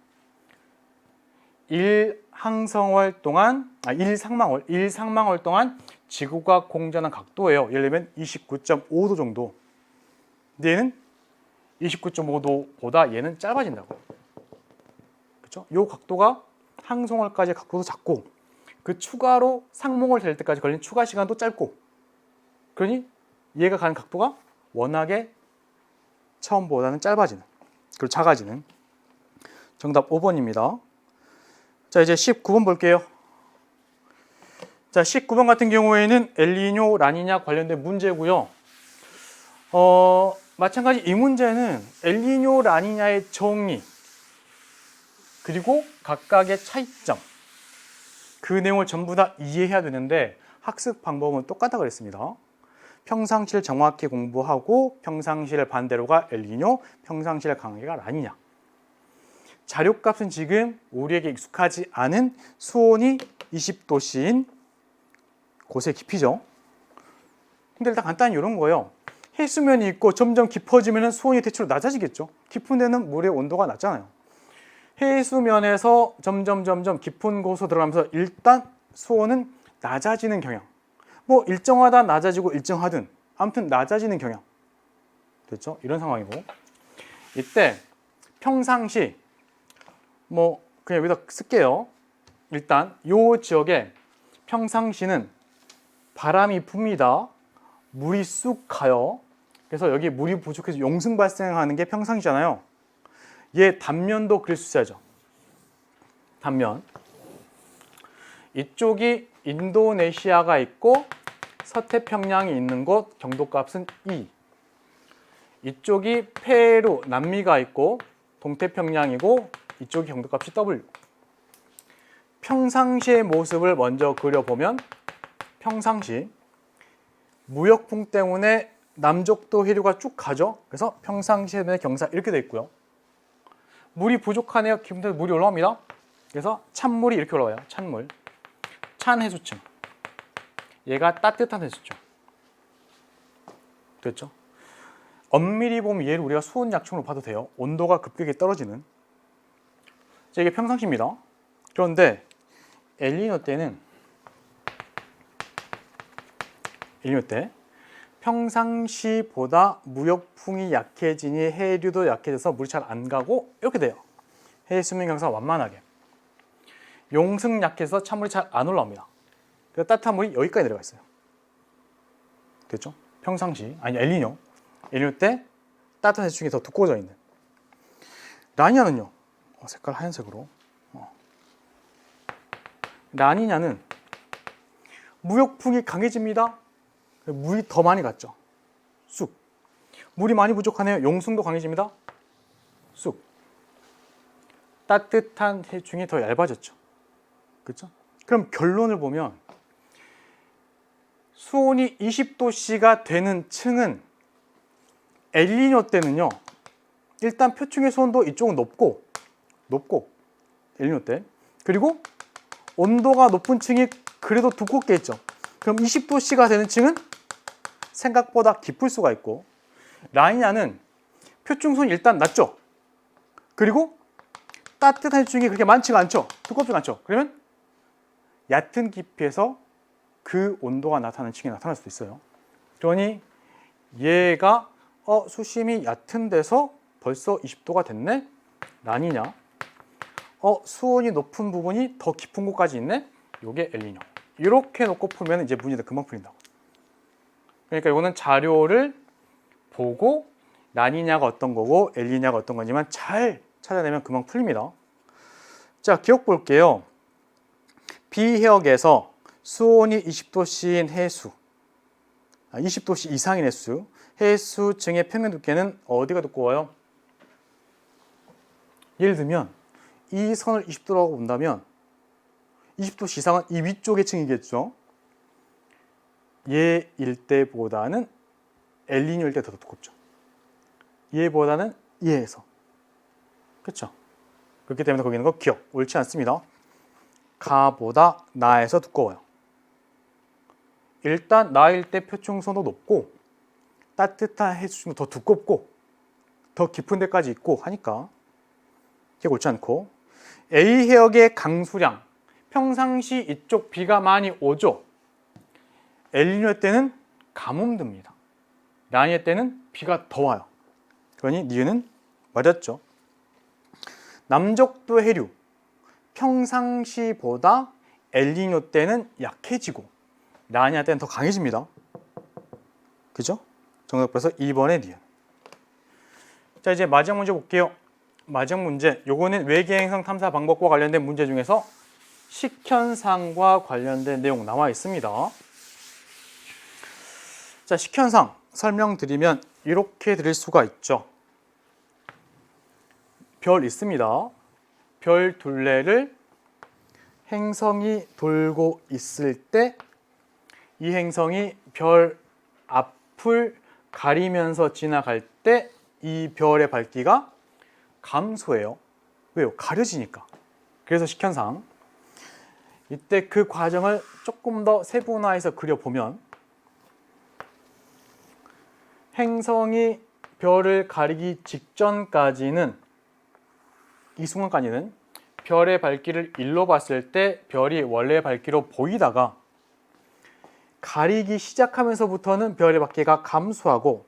1상망월 동안 지구가 공전한 각도예요. 예를 들면 29.5도 정도. 근데 얘는 29.5도보다 얘는 짧아진다고. 그렇죠? 이 각도가 항성월까지의 각도도 작고, 그 추가로 상몽월 될 때까지 걸린 추가 시간도 짧고, 그러니 얘가 가는 각도가 워낙에 처음보다는 짧아지는, 그리고 작아지는. 정답 5번입니다. 자, 이제 19번 볼게요. 자, 19번 같은 경우에는 엘니뇨, 라니냐 관련된 문제고요. 마찬가지 이 문제는 엘니뇨, 라니냐의 정의, 그리고 각각의 차이점, 그 내용을 전부 다 이해해야 되는데 학습 방법은 똑같다고 그랬습니다. 평상시를 정확히 공부하고 평상시를 반대로가 엘니뇨, 평상시를 강하게가 라니냐. 자료값은 지금 우리에게 익숙하지 않은 수온이 20도씨인 곳의 깊이죠. 근데 일단 간단히 이런 거예요. 해수면이 있고 점점 깊어지면 수온이 대체로 낮아지겠죠. 깊은 데는 물의 온도가 낮잖아요. 해수면에서 점점 깊은 곳으로 들어가면서 일단 수온은 낮아지는 경향. 뭐 일정하다 낮아지고 일정하든 아무튼 낮아지는 경향. 됐죠? 이런 상황이고, 이때 평상시 뭐 그냥 여기다 쓸게요. 일단 이 지역에 평상시는 바람이 붑니다. 물이 쑥 가요. 그래서 여기 물이 부족해서 용승 발생하는 게 평상시잖아요. 얘 단면도 그릴 수 있어야죠. 단면. 이쪽이 인도네시아가 있고 서태평양이 있는 곳, 경도값은 2. 이쪽이 페루, 남미가 있고 동태평양이고 이쪽이 경도값이 W. 평상시의 모습을 먼저 그려보면, 평상시 무역풍 때문에 남쪽도 해류가 쭉 가죠. 그래서 평상시에 경사 이렇게 돼 있고요. 물이 부족하네요. 기분대로 물이 올라옵니다. 그래서 찬물이 이렇게 올라와요. 찬물. 찬 해수층. 얘가 따뜻한 해수층. 됐죠? 엄밀히 보면 얘를 우리가 수온 약층으로 봐도 돼요. 온도가 급격히 떨어지는. 자, 이게 평상시입니다. 그런데 엘니뇨 때는 평상시보다 무역풍이 약해지니 해류도 약해져서 물이 잘 안 가고 이렇게 돼요. 해수면 경사가 완만하게. 용승 약해서 찬물이 잘 안 올라옵니다. 그래서 따뜻한 물이 여기까지 내려가 있어요. 됐죠? 평상시, 아니 엘니뇨 때 따뜻한 해수층이 더 두꺼워져 있는. 라니냐는요, 색깔 하얀색으로. 라니냐는 무역풍이 강해집니다. 물이 더 많이 갔죠. 쑥. 물이 많이 부족하네요. 용승도 강해집니다. 쑥. 따뜻한 해충이 더 얇아졌죠. 그렇죠? 그럼 결론을 보면 수온이 20도씨가 되는 층은 엘니뇨 때는요, 일단 표층의 수온도 이쪽은 높고 높고 엘니뇨 때. 그리고 온도가 높은 층이 그래도 두껍게 있죠. 그럼 20도씨가 되는 층은 생각보다 깊을 수가 있고, 라니냐는 표충선이 일단 낮죠. 그리고 따뜻한 해충이 그렇게 많지가 않죠. 두껍지가 않죠. 그러면 얕은 깊이에서 그 온도가 나타나는 층이 나타날 수도 있어요. 그러니 얘가 수심이 얕은 데서 벌써 20도가 됐네? 라니냐? 수온이 높은 부분이 더 깊은 곳까지 있네? 요게 엘니뇨. 이렇게 놓고 풀면 이제 문제가 금방 풀린다고. 그러니까 이거는 자료를 보고 라니냐가 어떤 거고 엘니냐가 어떤 건지만 잘 찾아내면 금방 풀립니다. 자, 기억 볼게요. 비해역에서 수온이 20도씨인 해수, 20도씨 이상인 해수층의 평면 두께는 어디가 두꺼워요? 예를 들면 이 선을 20도라고 본다면 20도씨 이상은 이 위쪽의 층이겠죠. 얘일 때보다는 엘니뇨일 때 더 두껍죠. 얘보다는 얘에서. 그렇죠? 그렇기 때문에 거기 있는 거 기억, 옳지 않습니다. 가보다 나에서 두꺼워요. 일단 나일 때 표충선도 높고 따뜻한 해수층도 더 두껍고 더 깊은 데까지 있고 하니까 이게 옳지 않고, A 해역의 강수량, 평상시 이쪽 비가 많이 오죠. 엘니뇨 때는 가뭄듭니다. 라니냐 때는 비가 더 와요. 그러니 니은은 맞았죠. 남적도 해류, 평상시보다 엘니뇨 때는 약해지고 라니냐 때는 더 강해집니다. 그죠? 정답 그래서 2번의 니은. 자, 이제 마지막 문제 볼게요. 마지막 문제, 요거는 외계행성 탐사 방법과 관련된 문제 중에서 식현상과 관련된 내용 나와 있습니다. 자, 식현상 설명드리면 이렇게 드릴 수가 있죠. 별 있습니다. 별 둘레를 행성이 돌고 있을 때 이 행성이 별 앞을 가리면서 지나갈 때 이 별의 밝기가 감소해요. 왜요? 가려지니까. 그래서 식현상. 이때 그 과정을 조금 더 세분화해서 그려보면 행성이 별을 가리기 직전까지는, 이 순간까지는 별의 밝기를 1로 봤을 때 별이 원래 밝기로 보이다가 가리기 시작하면서부터는 별의 밝기가 감소하고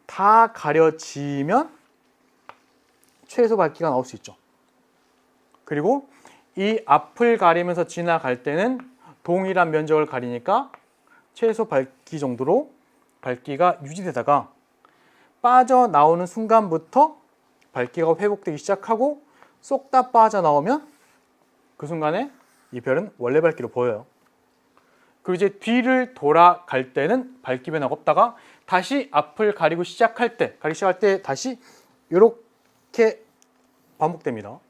다 가려지면 최소 밝기가 나올 수 있죠. 그리고 이 앞을 가리면서 지나갈 때는 동일한 면적을 가리니까 최소 밝기 정도로 밝기가 유지되다가 빠져나오는 순간부터 밝기가 회복되기 시작하고 쏙 다 빠져나오면 그 순간에 이 별은 원래 밝기로 보여요. 그리고 이제 뒤를 돌아갈 때는 밝기 변화가 없다가 다시 앞을 가리기 시작할 때 다시 이렇게 반복됩니다.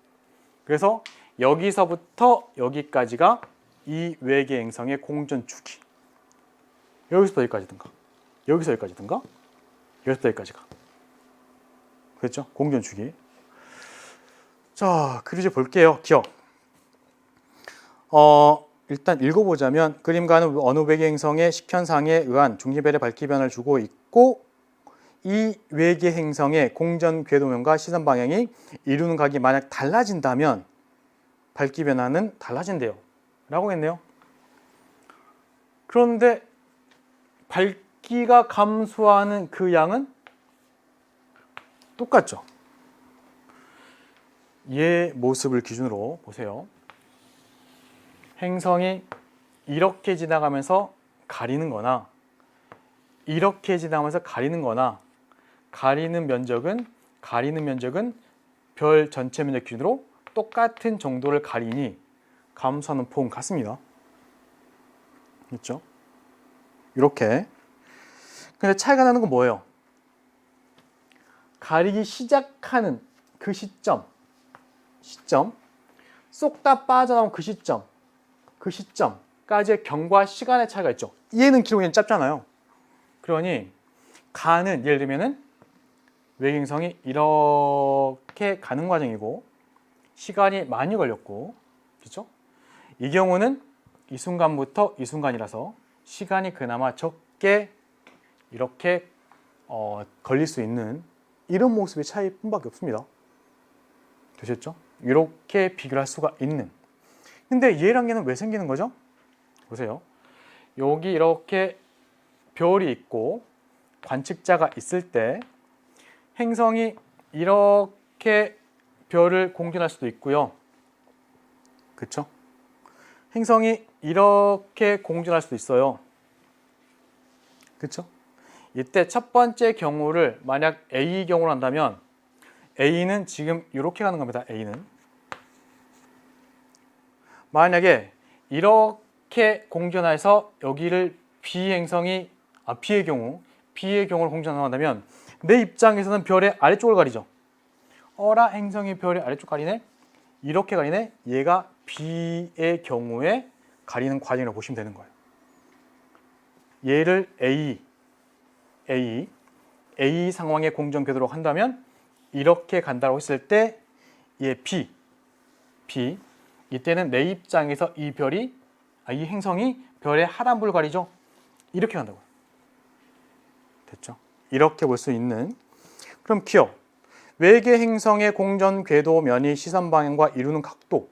그래서 여기서부터 여기까지가 이 외계 행성의 공전 주기. 여기서부터 여기까지든가, 여기서 여기까지든가, 여기서부터 여기까지가. 그렇죠? 공전 주기. 자, 그리고 이제 볼게요. 기억. 일단 읽어보자면 그림과는 어느 외계 행성의 식현상에 의한 중지별의 밝기 변화를 주고 있고 이 외계 행성의 공전 궤도면과 시선 방향이 이루는 각이 만약 달라진다면 밝기 변화는 달라진대요. 라고 했네요. 그런데 밝기가 감소하는 그 양은 똑같죠. 얘 모습을 기준으로 보세요. 행성이 이렇게 지나가면서 가리는 거나 이렇게 지나가면서 가리는 거나 가리는 면적은 별 전체 면적 기준으로 똑같은 정도를 가리니 감소하는 폭은 같습니다. 그렇죠? 이렇게. 근데 차이가 나는 건 뭐예요? 가리기 시작하는 그 시점 쏙 다 빠져나온 그 시점까지의 경과 시간의 차이가 있죠. 얘는 기록이 짧잖아요. 그러니 가는, 예를 들면은 외계행성이 이렇게 가는 과정이고 시간이 많이 걸렸고, 그렇죠? 이 경우는 이 순간부터 이 순간이라서 시간이 그나마 적게 이렇게 걸릴 수 있는 이런 모습의 차이뿐밖에 없습니다. 되셨죠? 이렇게 비교를 할 수가 있는. 근데 얘랑 얘는 왜 생기는 거죠? 보세요. 여기 이렇게 별이 있고 관측자가 있을 때 행성이 이렇게 별을 공전할 수도 있고요. 그렇죠? 행성이 이렇게 공전할 수도 있어요. 그렇죠? 이때 첫 번째 경우를 만약 A 경우로 한다면 A는 지금 이렇게 가는 겁니다. A는 만약에 이렇게 공전해서 여기를 B의 경우를 공전한다면 내 입장에서는 별의 아래쪽을 가리죠. 어라, 행성이 별의 아래쪽 가리네? 이렇게 가리네? 얘가 B의 경우에 가리는 과정이라고 보시면 되는 거예요. 얘를 A 상황의 공전 궤도로 한다면 이렇게 간다고 했을 때 얘 B 이때는 내 입장에서 이 행성이 별의 하단부를 가리죠. 이렇게 간다고요. 됐죠? 이렇게 볼 수 있는. 그럼 기억. 외계 행성의 공전 궤도면이 시선 방향과 이루는 각도.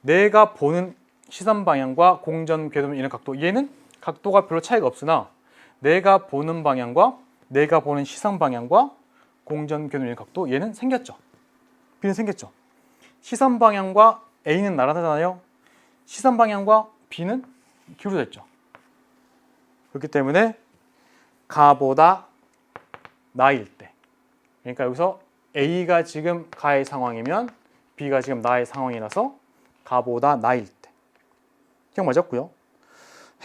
내가 보는 시선 방향과 공전 궤도면 이루는 각도. 얘는 각도가 별로 차이가 없으나 내가 보는 방향과 내가 보는 시선 방향과 공전 궤도면 이루는 각도. 얘는 생겼죠. B는 생겼죠. 시선 방향과 A는 나란하잖아요. 시선 방향과 B는 기울어져 있죠. 그렇기 때문에 가보다 나일 때, 그러니까 여기서 A가 지금 가의 상황이면 B가 지금 나의 상황이라서 가보다 나일 때. 기억 맞았고요.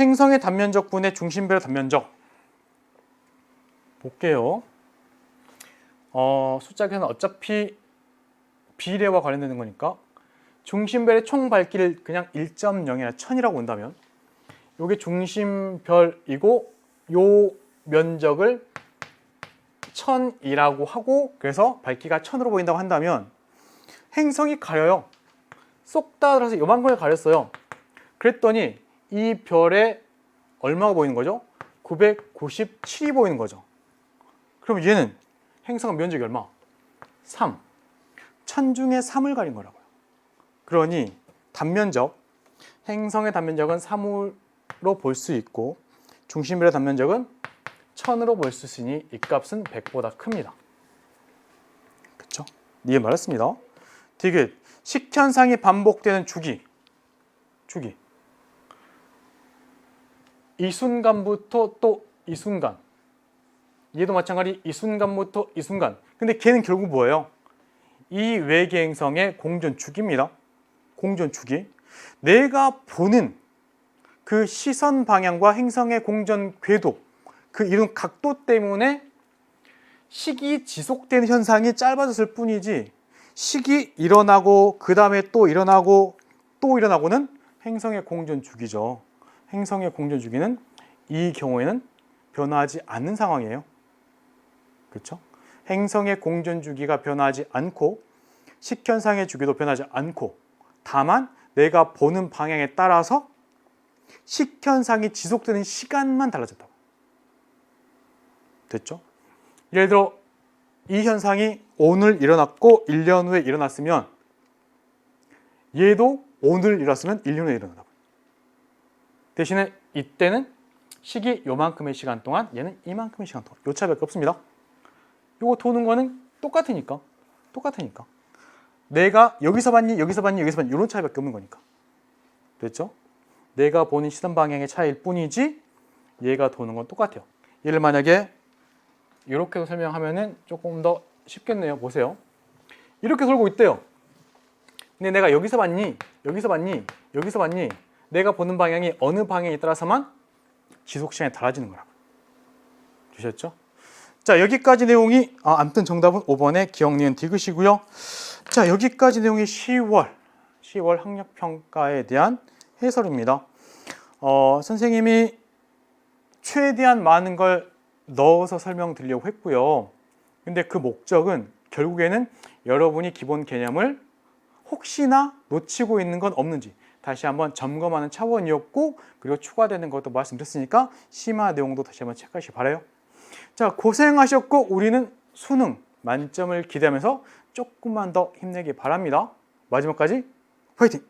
행성의 단면적분의 중심별의 단면적 볼게요. 숫자계는 어차피 비례와 관련되는 거니까 중심별의 총 밝기를 그냥 1.0이나 1000이라고 본다면 이게 중심별이고 요 면적을 1000이라고 하고 그래서 밝기가 1000으로 보인다고 한다면 행성이 가려요. 쏙 다 들어서 요만큼을 가렸어요. 그랬더니 이 별에 얼마가 보이는 거죠? 997이 보이는 거죠. 그럼 얘는 행성 면적이 얼마? 3. 1000 중에 3을 가린 거라고요. 그러니 단면적, 행성의 단면적은 3으로 볼 수 있고 중심별의 단면적은 1000으로 볼 수 있으니 이 값은 100보다 큽니다. 그렇죠? 이해 말했습니다. 디귿, 식현상이 반복되는 주기. 이 순간부터 또 이 순간. 얘도 마찬가지 이 순간부터 이 순간. 근데 걔는 결국 뭐예요? 이 외계 행성의 공전 주기입니다. 공전 주기. 내가 보는 그 시선 방향과 행성의 공전 궤도, 그 이런 각도 때문에 식이 지속되는 현상이 짧아졌을 뿐이지 식이 일어나고 그 다음에 또 일어나고 또 일어나고는 행성의 공전 주기죠. 행성의 공전 주기는 이 경우에는 변화하지 않는 상황이에요. 그렇죠? 행성의 공전 주기가 변하지 않고 식현상의 주기도 변하지 않고 다만 내가 보는 방향에 따라서 식현상이 지속되는 시간만 달라졌다고. 됐죠? 예를 들어 이 현상이 오늘 일어났고 1년 후에 일어났으면 얘도 오늘 일어났으면 1년 후에 일어난다고. 대신에 이때는 식이 요만큼의 시간 동안 얘는 이만큼의 시간 동안 요 차이밖에 없습니다. 요거 도는 거는 똑같으니까 내가 여기서 봤니 이런 차이밖에 없는 거니까. 됐죠? 내가 보는 시선 방향의 차이일 뿐이지 얘가 도는 건 똑같아요. 얘를 만약에 이렇게 설명하면은 조금 더 쉽겠네요. 보세요. 이렇게 돌고 있대요. 근데 내가 여기서 봤니 내가 보는 방향이 어느 방향에 따라서만 지속 시간이 달라지는 거라고. 주셨죠? 자, 여기까지 내용이 아무튼 정답은 5번의 기억, 니은, 디귿이고요. 자, 여기까지 내용이 10월 학력평가에 대한 해설입니다. 선생님이 최대한 많은 걸 넣어서 설명드리려고 했고요. 근데 그 목적은 결국에는 여러분이 기본 개념을 혹시나 놓치고 있는 건 없는지 다시 한번 점검하는 차원이었고, 그리고 추가되는 것도 말씀드렸으니까 심화 내용도 다시 한번 체크하시기 바라요. 자, 고생하셨고 우리는 수능 만점을 기대하면서 조금만 더 힘내기 바랍니다. 마지막까지 화이팅!